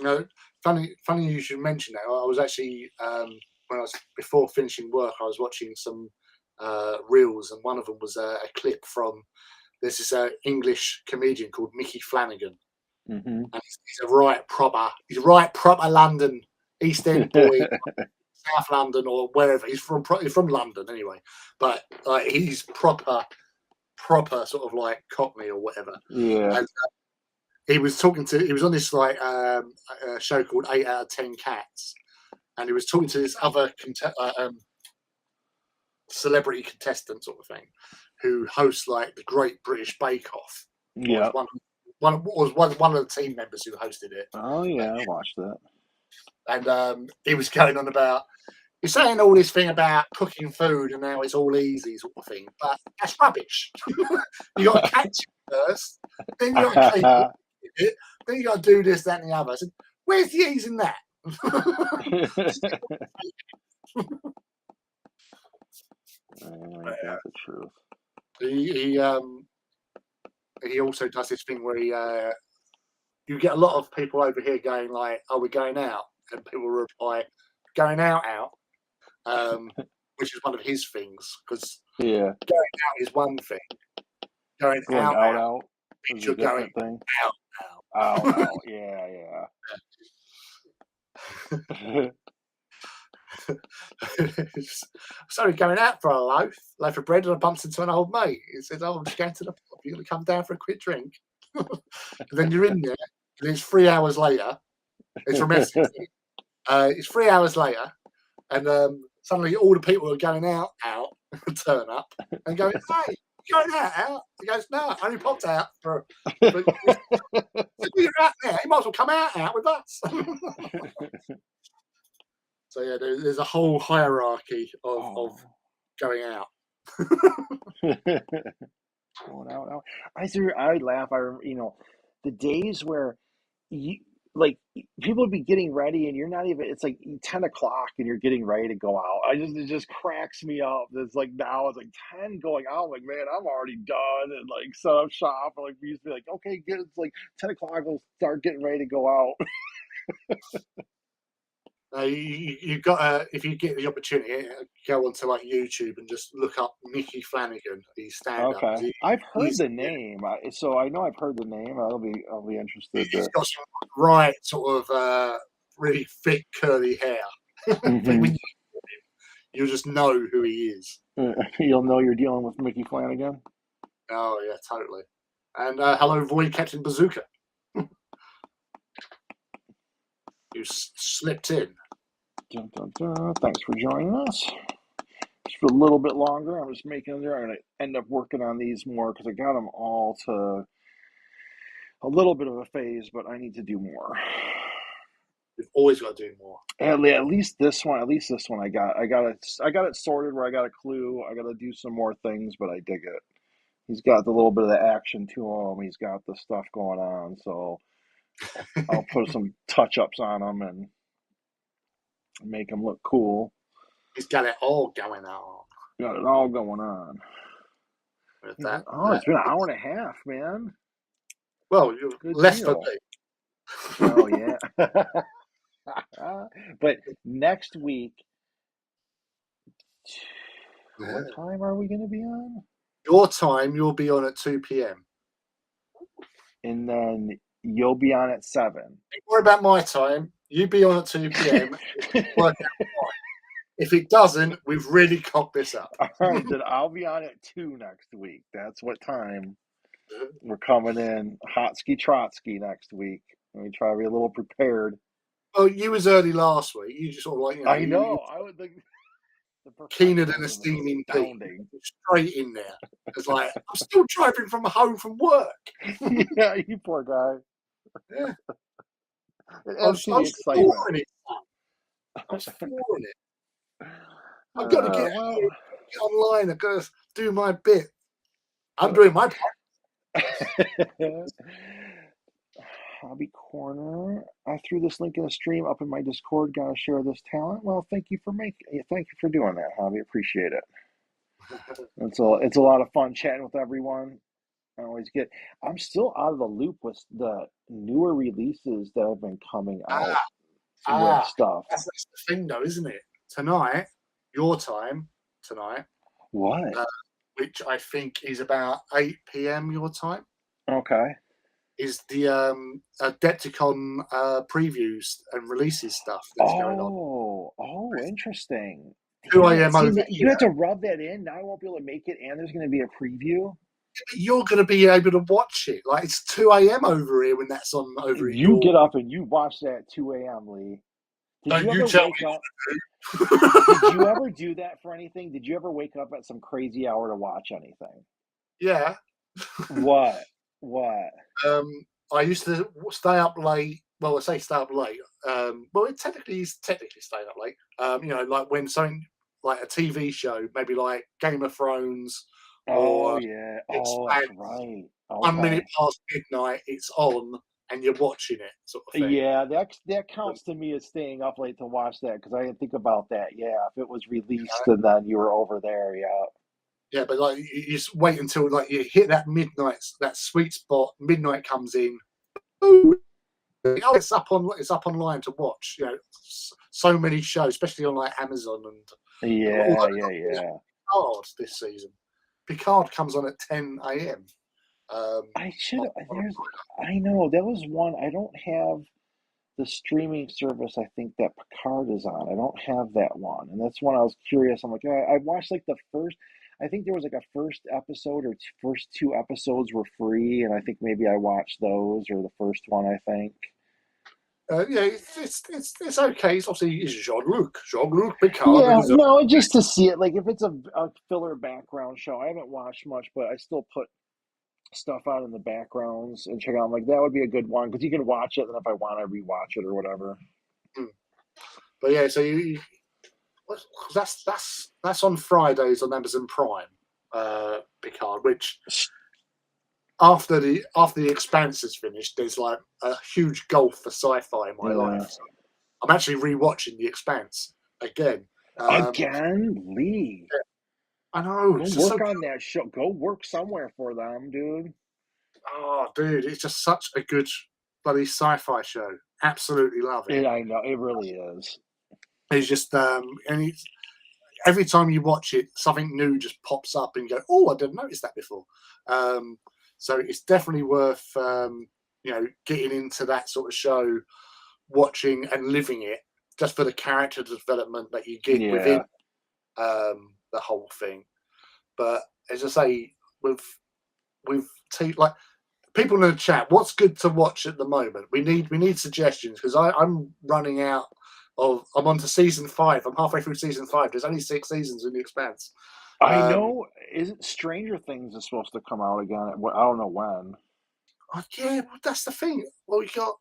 No, funny you should mention that. I was actually when I was before finishing work, I was watching some reels, and one of them was a clip from there's this English comedian called Mickey Flanagan, Mm-hmm. and he's a right proper London East End boy, South London or wherever he's from London anyway, but he's proper sort of like Cockney or whatever, Yeah. and he was on this like show called 8 out of 10 Cats, and he was talking to this other celebrity contestant sort of thing, who hosts like the Great British Bake Off. Yeah. Was one of the team members who hosted it. Oh yeah, I watched that. And he was going on about, you're saying all this thing about cooking food and now it's all easy sort of thing, but that's rubbish. You got to catch it first, then you got to clean it, then you got to do this, that, and the other. I said, where's the ease in that? That's the truth. He also does this thing where you get a lot of people over here going like, "Are we going out?" and people reply, "Going out," which is one of his things, because going out is one thing, going out means you're going thing. out. Yeah. Sorry, going out for a loaf of bread, and I bumped into an old mate. He said, "Oh, I'm just going to the pub. You're going to come down for a quick drink." And then you're in there, and it's 3 hours later. It's from Essex. It's 3 hours later, and suddenly all the people who are going out turn up and go, "Hey, you going out?" He goes, "No, I only popped out for." You're out there. You might as well come out with us. So yeah, there's a whole hierarchy of going out. Going out. I laugh. The days where you like people would be getting ready and you're not even. It's like 10 o'clock and you're getting ready to go out. It just cracks me up. It's like now it's like 10 going out. I'm like, man, I'm already done and like set up shop. And like we used to be like, okay, good. It's like 10 o'clock. We'll start getting ready to go out. You got if you get the opportunity, go onto like YouTube and just look up Mickey Flanagan, the stand-up. Okay, I've heard the name, so I know I've heard the name. I'll be interested. He's got some right sort of really thick curly hair. Mm-hmm. You'll just know who he is. You'll know you're dealing with Mickey Flanagan. Oh yeah, totally. And hello, Void Captain Bazooka. You slipped in. Dun, dun, dun. Thanks for joining us. Just for a little bit longer. I'm just making there. I'm going to end up working on these more because I got them all to a little bit of a phase, but I need to do more. You've always got to do more. At least this one. I got it sorted where I got a clue. I got to do some more things, but I dig it. He's got the little bit of the action to him. He's got the stuff going on, so I'll put some touch-ups on him and make him look cool. He's got it all going on. Got it all going on. With it's been an hour and a half, man. Well, you're less for me. Oh yeah. But next week, what time are we going to be on? Your time, you'll be on at 2 p.m. And then you'll be on at 7. Don't worry about my time. You be on at 2 p.m. Work out fine. If it doesn't, we've really cocked this up. All right, then I'll be on at 2 next week. That's what time we're coming in. Hotsky Trotsky next week. Let me try to be a little prepared. Oh, you was early last week. You just sort of like, I know. I would think keener than a steaming pea. Straight in there. It's like, I'm still driving home from work. Yeah, you poor guy. Yeah. I was flooring it. I've got to get online. I've got to do my bit. I'm doing my part. Hobby Corner. I threw this link in the stream up in my Discord. Gotta share this talent. Well, thank you for doing that, Hobby. Appreciate it. It's a lot of fun chatting with everyone. I always get. I'm still out of the loop with the newer releases that have been coming out Ah, with ah, stuff. that's the thing, though, isn't it? Tonight, your time tonight, What? uh, which I think is about 8 p.m. your time, Okay. is the Adepticon previews and releases stuff that's going on. Oh, interesting. Damn 2 it. a.m. See, over you here. have to rub that in. Now I won't be able to make it, and there's going to be a preview. You're going to be able to watch it. Like, it's 2 a.m. over here when that's on over at You your. get up and you watch that at 2 a.m., Lee. Did Don't you you ever tell wake me up? what to Did you do. ever do that for anything? Did you ever wake up at some crazy hour to watch anything? Yeah. What? What? Um, I used to stay up late. Well, I say stay up late. Well, it technically is technically staying up late. Like when something like a TV show, maybe like Game of Thrones Oh, or yeah. Oh, that's Expanse, right. 1 minute Okay. past midnight, it's on and you're watching it, sort of thing. Yeah, that counts to me as staying up late to watch that because I didn't think about that. Yeah, if it was released and then you were over there, yeah. Yeah, but like you just wait until like you hit that midnight, that sweet spot. Midnight comes in. Ooh, oh, it's up online to watch. So many shows, especially on like Amazon and although Yeah, yeah, not yeah. Picard this season. Picard comes on at 10 a.m. Um, I should on, have. on I know there was one. I don't have the streaming service. I think that Picard is on. I don't have that one, and that's when I was curious. I'm like, I watched like the first. I think there was like a first episode or first two episodes were free, and I think maybe I watched those or the first one. I think. yeah, it's okay. It's obviously it's Jean-Luc Picard, and Yeah, he's a no, just to see it. Like if it's a filler background show, I haven't watched much, but I still put stuff out in the backgrounds and check out. I'm like, that would be a good one because you can watch it, and if I want to rewatch it or whatever. but yeah, so you that's on Fridays on Amazon Prime, Picard, which after the Expanse is finished, there's like a huge gulf for sci-fi in my Yeah. life. So I'm actually rewatching the Expanse again. Um, Again, Lee, I know go it's just so work good. on that show. Go work somewhere for them, dude. Oh, dude, it's just such a good bloody sci-fi show. Absolutely love it. I know it really is. It's just and it's every time you watch it, something new just pops up and you go, "Oh, I didn't notice that before." Um, so it's definitely worth getting into that sort of show, watching and living it, just for the character development that you get within Yeah, the whole thing. But as I say, with like people in the chat, what's good to watch at the moment? We need suggestions because I'm running out of. I'm on to season 5. I'm halfway through season 5. There's only 6 seasons in the Expanse. I Um, know. Isn't Stranger Things is supposed to come out again? I don't know when. yeah, well, that's the thing. Well, you got.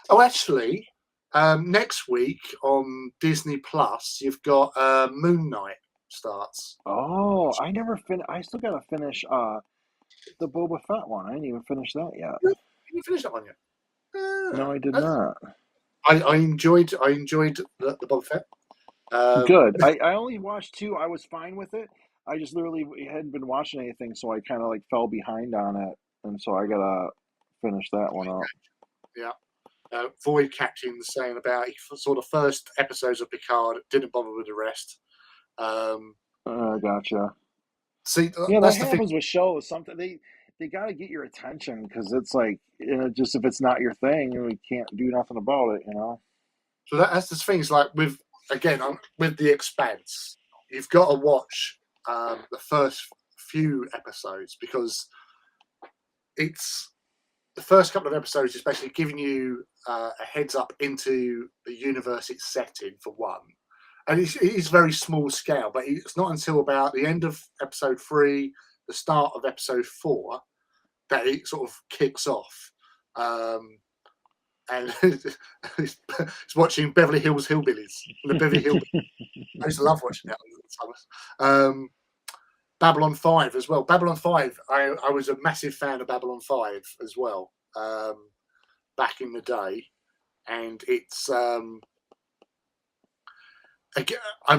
Oh, actually, next week on Disney Plus, you've got Moon Knight starts. Oh, I never I still gotta finish the Boba Fett one. I didn't even finish that yet. Can you finish that one yet? No, I did That's, not. I enjoyed the Boba Fett. Good. I only watched two. I was fine with it. I just literally hadn't been watching anything, so I kind of like fell behind on it, and so I gotta finish that one up. Yeah. Void Captain saying about he saw the first episodes of Picard, didn't bother with the rest. Um, Gotcha. see, Yeah, that that's the thing. happens with shows. Something they gotta get your attention because it's like just if it's not your thing, we can't do nothing about it. So that's the thing. Is like with again with the Expanse, you've got to watch the first few episodes because it's the first couple of episodes is basically giving you a heads up into the universe it's set in for one. And it's very small scale, but it's not until about the end of episode 3, the start of episode 4, that it sort of kicks off. And it's watching Beverly Hills Hillbillies. The Beverly Hillbillies. I used to love watching that. Babylon 5 as well. Babylon 5, I was a massive fan of Babylon 5 as well back in the day. And it's I'm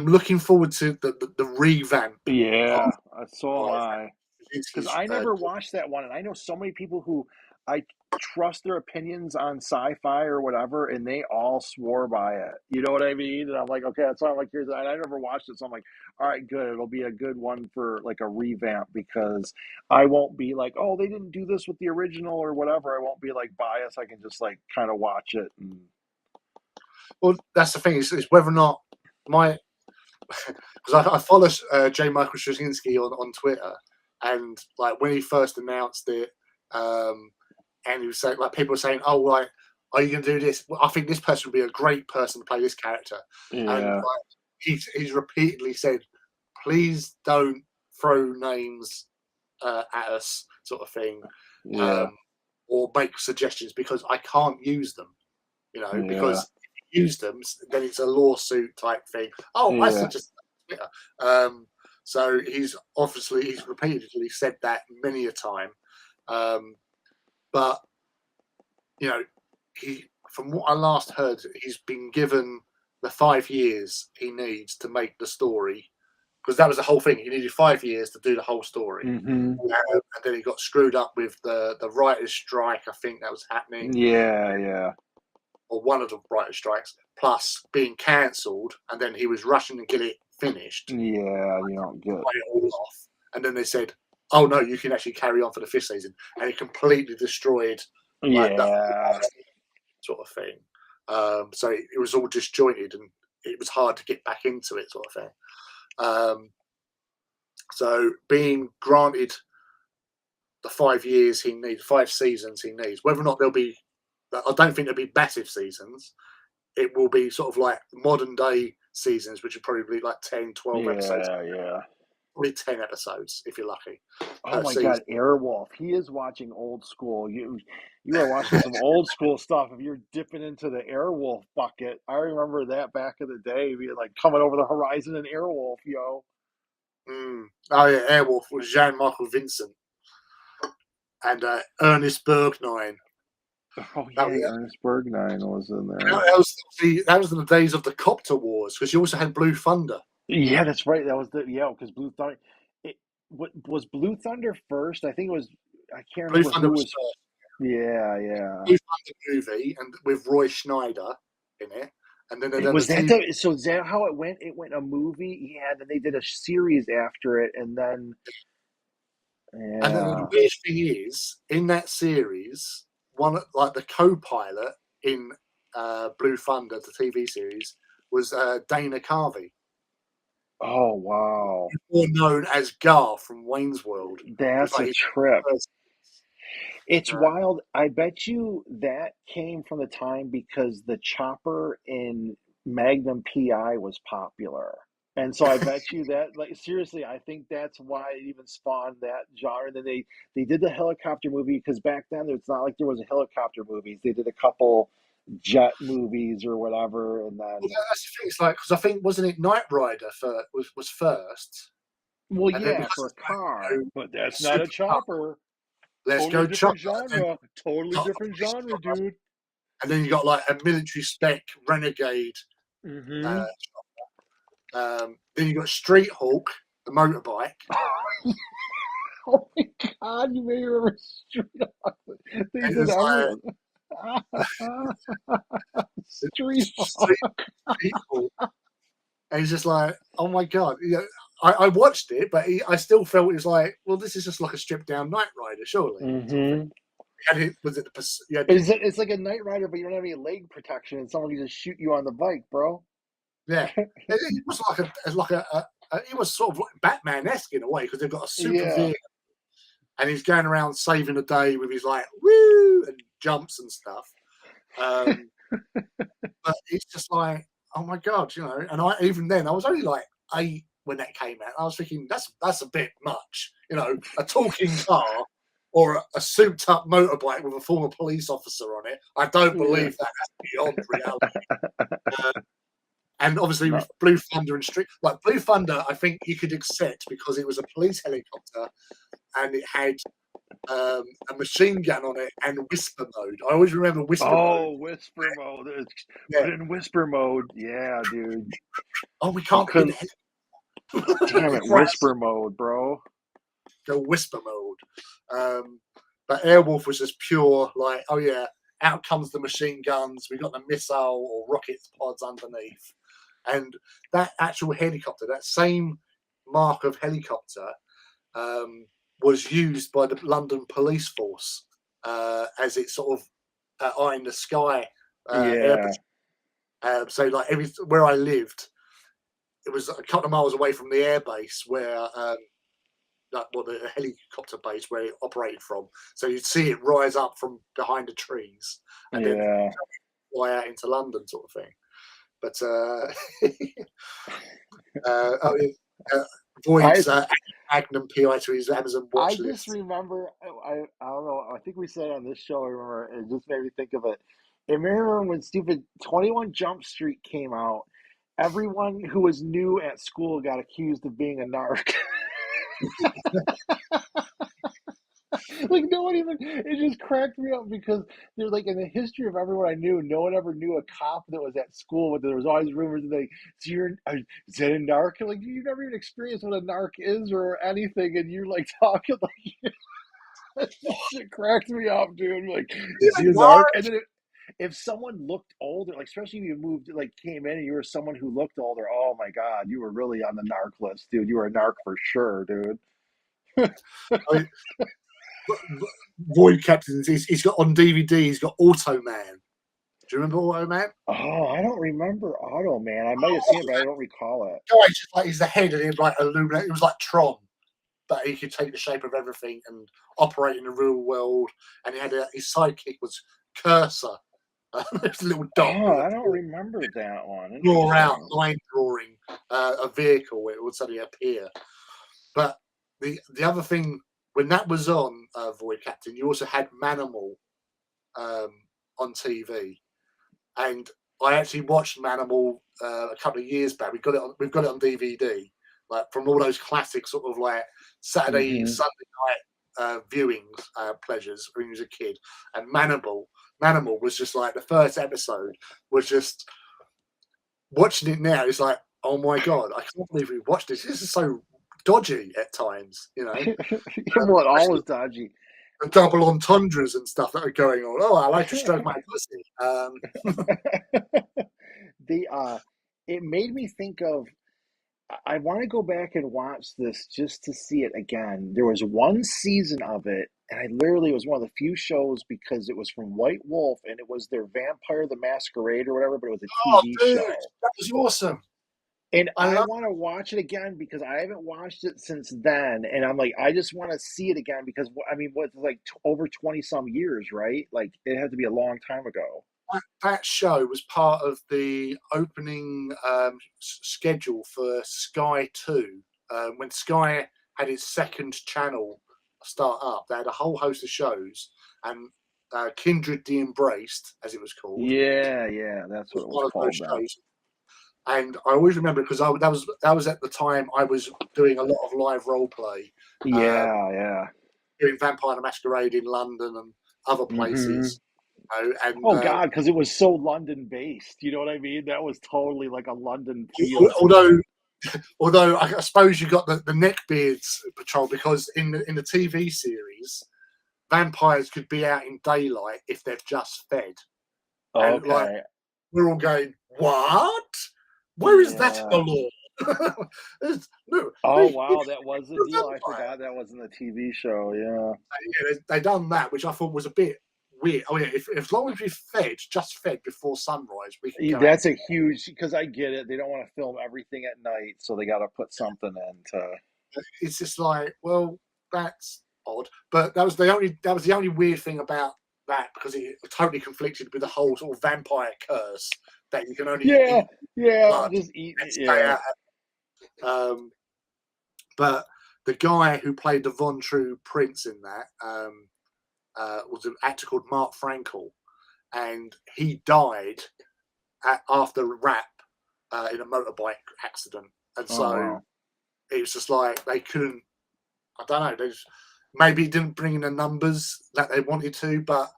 looking forward to the revamp of Yeah, so am Five. I. because I never watched that one, and I know so many people who I trust their opinions on sci-fi or whatever, and they all swore by it. You know what I mean? And I'm like, okay, that's why I'm like, here's. And I never watched it, so I'm like, all right, good. It'll be a good one for like a revamp because I won't be like, oh, they didn't do this with the original or whatever. I won't be like biased. I can just like kind of watch it. And... Well, that's the thing is whether or not my because I follow J. Michael Straczynski on Twitter, and like when he first announced it, and he was saying like people were saying, "Oh, right, are you going to do this? Well, I think this person would be a great person to play this character," and Yeah, like he's repeatedly said, "Please don't throw names at us," sort of thing, yeah, or make suggestions because I can't use them. You know, yeah, because if you use them, then it's a lawsuit type thing. Oh, I yeah, suggest Twitter. So he's repeatedly said that many a time. But you know, from what I last heard, he's been given the 5 years he needs to make the story because that was the whole thing. He needed 5 years to do the whole story. mm-hmm. And then he got screwed up with the writers' strike. I think that was happening. Yeah, yeah, Or one of the writer strikes, plus being cancelled, and then he was rushing to get it finished, yeah. You don't get. play it all off, and then they said, "Oh no, you can actually carry on for the 5th season," and it completely destroyed like that Yeah, sort of thing. So it was all disjointed, and it was hard to get back into it, sort of thing. So being granted the 5 years he needs, 5 seasons he needs, whether or not there'll be, I don't think there'll be massive seasons. It will be sort of like modern day seasons, which would probably be like 10, 12 episodes. yeah, yeah. Probably 10 episodes if you're lucky Oh per my season. God, Airwolf. He is watching old school. You are watching some old school stuff. If you're dipping into the Airwolf bucket, I remember that back in the day, being like coming over the horizon in Airwolf, yo. Oh yeah, Airwolf was Jean Michael Vincent and Ernest Bergnine. Oh That yeah, was, Ernest Borgnine was in there. that was in the days of the Copter Wars because you also had Blue Thunder. Yeah, that's right. That was the because Blue Thunder. What was Blue Thunder first? I think it was. I can't Blue remember Thunder who was was. Yeah, yeah. Blue Thunder movie and with Roy Schneider in it, and then they done the Was that TV. the so is that how it went? It went a movie, yeah. Then they did a series after it, and then And then the yeah. weird thing is, in that series, one like the co-pilot in Blue Thunder, the TV series, was Dana Carvey, Oh wow, more known as Gar from Wayne's World. It was that's like a his trip. first. It's Uh, wild. I bet you that came from the time because the chopper in Magnum PI was popular. And so I bet you that, like, seriously, I think that's why it even spawned that genre. And then they did the helicopter movie because back then it's not like there was a helicopter movies. They did a couple jet movies or whatever, and well, then that's the thing. It's like because I think wasn't it Knight Rider was first, well, and then yeah, because for a it's like, car, but a that's not a super car, chopper. let's Totally go different chopper, and genre. Totally then different genre, dude. you got like a military spec renegade. Uh, Mm-hmm. then you got Street Hawk, the motorbike. Oh my God, you made me remember Street Hawk. They And did it's like everyone. Street Hawk. Street Hawk. And he's just like, oh my god. You know, I watched it, but I still felt it was like, well, this is just like a stripped down Knight Rider, surely. Sort of thing. Mm-hmm. And it was it the yeah, It's like a Night Rider, but you don't have any leg protection, and someone can just shoot you on the bike, bro. yeah. It was it was sort of like Batman esque in a way because they've got a super Yeah. vehicle and he's going around saving the day with his like woo and jumps and stuff. Um, but it's just like, oh my god, you know. And I even then I was only like 8 when that came out. I was thinking that's a bit much, you know, a talking car or a souped up motorbike with a former police officer on it. I don't Yeah. believe that's beyond reality. And obviously No. with Blue Thunder and Street, like Blue Thunder, I think you could accept because it was a police helicopter and it had a machine gun on it and whisper mode. I always remember whisper mode. Oh, whisper mode. Yeah. Put it in whisper mode. Yeah, dude. Oh, we You can't be in couldn't. the Damn it, crash. whisper mode, bro. go whisper mode. But Airwolf was just pure, like, oh yeah, out comes the machine guns. We got the missile or rocket pods underneath, and that actual helicopter, that same mark of helicopter, was used by the London police force as its sort of eye in the sky air Yeah. patrol. So like where I lived, it was a couple of miles away from the airbase where the helicopter base where it operated from. So you'd see it rise up from behind the trees and then Yeah. fly out into London, sort of thing. But Void's Magnum PI to his Amazon I watch just list. remember, I don't know, I think we said on this show, I remember, it just made me think of it. I remember when stupid 21 Jump Street came out, everyone who was new at school got accused of being a narc. Like, no one even, it just cracked me up because they're like, in the history of everyone I knew, no one ever knew a cop that was at school, but there was always rumors like, so is that a narc? Like, you never even experienced what a narc is or anything, and you're like talking like, that shit cracked me up, dude. Like, is he a narc? And then if someone looked older, like especially if you moved, like came in and you were someone who looked older, oh my god, you were really on the narc list, dude. You were a narc for sure, dude. I mean, Void Captains, he's got on DVD, he's got Auto Man. Do you remember Auto Man? Oh, I don't remember Auto Man. I might have seen it, but I don't recall it. Guy, just like he's the head and he like illuminate. It was like Tron, but he could take the shape of everything and operate in the real world. And he had his sidekick was Cursor, this little dot Oh, with a I don't remember that one. draw out Interesting. line drawing a vehicle. It would suddenly appear. But the other thing when that was on Void Captain, you also had Manimal on TV, and I actually watched Manimal a couple of years back. We've got it on DVD, like from all those classic sort of like Saturday, Hmm. Sunday night viewings, pleasures when you was a kid. And Manimal was just like the first episode was just watching it now. It's like, oh my god, I can't believe we watched this. This is so dodgy at times, Well, it especially always dodgy. the double entendres and stuff that are going on. Oh, I like to stroke my pussy. the It made me think of, I want to go back and watch this just to see it again. There was one season of it, and I literally it was one of the few shows because it was from White Wolf and it was their Vampire the Masquerade or whatever, but it was a Oh, TV dude, show. that was awesome. And I I love. want to watch it again because I haven't watched it since then. And I'm like, I just want to see it again because, I mean, what's like over 20 some years, right? Like, it had to be a long time ago. That show was part of the opening schedule for Sky 2. When Sky had its second channel start up, they had a whole host of shows, and Kindred the Embraced, as it was called, Yeah, yeah, that's what was it was one of those called then. shows. And I always remember because that was at the time I was doing a lot of live role play, Yeah, yeah. doing Vampire the Masquerade in London and other Hmm. places. And Oh God, because it was so London based. You know what I mean? That was totally like a London feel to it. although I suppose you got the neckbeards patrol because in the TV series, vampires could be out in daylight if they've just fed, and like Okay. we're all going, what? Where is that in Yeah. the law? No, Oh they wow, that was the deal. I vampire. forgot that was in the TV show. Yeah. Yeah, they done that, which I thought was a bit weird. Oh yeah, if as long as we just fed before sunrise, we can go out. That's a huge because I get it. They don't want to film everything at night, so they got to put something in to. It's just like, well, that's odd. But that was the only weird thing about that because it totally conflicted with the whole sort of vampire curse that you can only Yeah, eat yeah, blood just eat. and stay Yeah. out. But the guy who played the Von True Prince in that was an actor called Mark Frankel, and he died after a rap in a motorbike accident, and Oh so wow. it was just like they couldn't. I don't know. Maybe it didn't bring in the numbers that they wanted to, but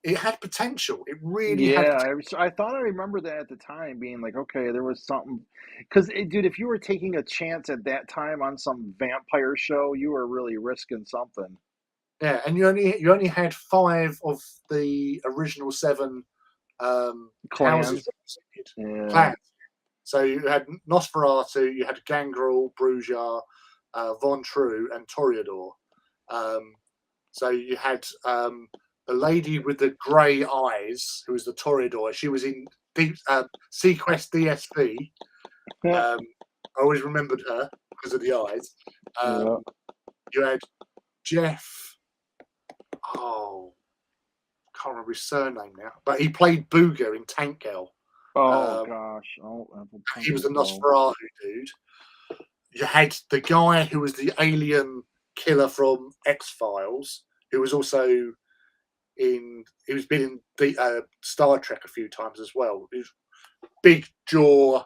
it had potential. It really had Yeah, potential. I thought I remember that at the time being like, okay, there was something. Because, dude, if you were taking a chance at that time on some vampire show, you were really risking something. Yeah, and you only had 5 of the original 7 houses Clans. represented, Yeah. clans. So you had Nosferatu, you had Gangrel, Bruja, Von True, and Toreador. Um, so you had the lady with the grey eyes, who was the Toreador. She was in Deep Sequest DSV. Yeah. I always remembered her because of the eyes. Yeah. You had Jeff. Oh, can't remember his surname now, but he played Booger in Tank Girl. Oh Um, gosh. Oh, Apple he was the Pumpernickel. Nosferatu dude. You had the guy who was the alien killer from X-Files, who was also who's been in the Star Trek a few times as well. He's big jaw,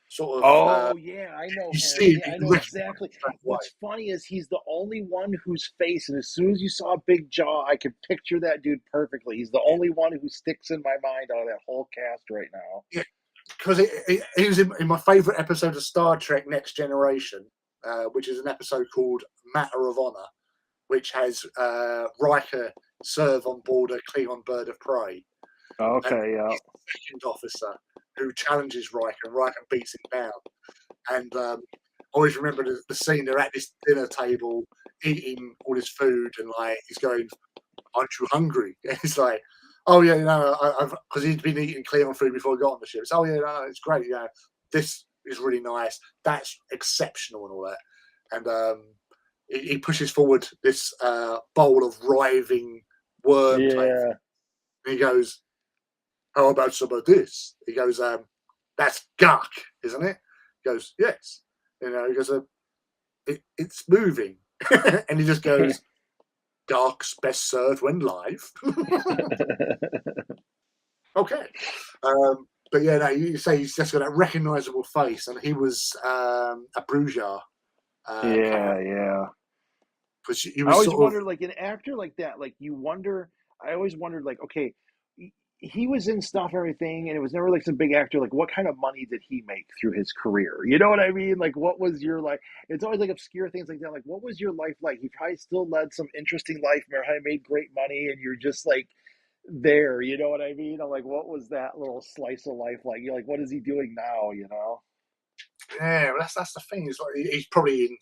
sort of. Oh yeah, I know You him. see him, Yeah, you I know recognise exactly. him straight away. What's funny is he's the only one whose face, and as soon as you saw a big jaw, I could picture that dude perfectly. He's the only one who sticks in my mind out of that whole cast right now. Yeah, because he was in my favourite episode of Star Trek: Next Generation, which is an episode called Matter of Honor, which has Riker serve on board a Klingon bird of prey, and Okay, yeah. he's the second officer who challenges Riker, and Riker beats him down. And I always remember the scene. They're at this dinner table eating all this food, and like he's going, "Aren't you hungry?" And he's like, "Oh yeah, I've because he'd been eating Klingon food before he got on the ship. It's, oh yeah, no, it's great. Yeah, this is really nice. That's exceptional and all that." And he pushes forward this bowl of writhing worm type thing. Yeah. And he goes, "How about some of this?" He goes, "That's gunk, isn't it?" He goes, "Yes." He goes, "It's moving," and he just goes, "Dark's best served when live." Okay. But yeah, no, you say he's just got that recognisable face, and he was a Bruja Yeah, character yeah. because he I was always sort of wondered, like an actor like that, like you wonder. I always wondered, like, okay, he was in stuff and everything, and it was never like some big actor. Like, what kind of money did he make through his career? You know what I mean? Like, what was your like? It's always like obscure things like that. Like, what was your life like? He probably still led some interesting life, probably made great money, and you're just like there. You know what I mean? I'm like, what was that little slice of life like? You're like, what is he doing now? You know? yeah. That's the thing. It's like he's probably in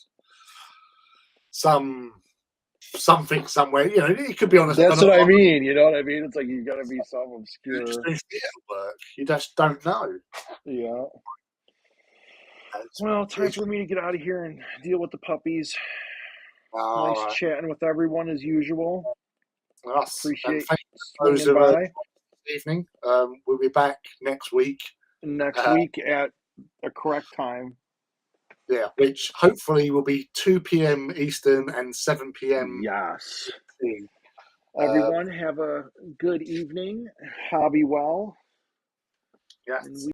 some something somewhere. He could be on That's what I mean. You know what I mean? It's like you got to be some just obscure. doing theatre work. You just don't know. Yeah. It's, Well, time it's, for me to get out of here and deal with the puppies. all Nice right. chatting with everyone as usual. Us. And Appreciate thank you to those swinging who by this evening. We'll be back next week. next Uh, week at a correct time. yeah, which hopefully will be 2 p.m. Eastern and 7 p.m. Yes. PST. Um, Everyone have a good evening. Hobby well. And yes. we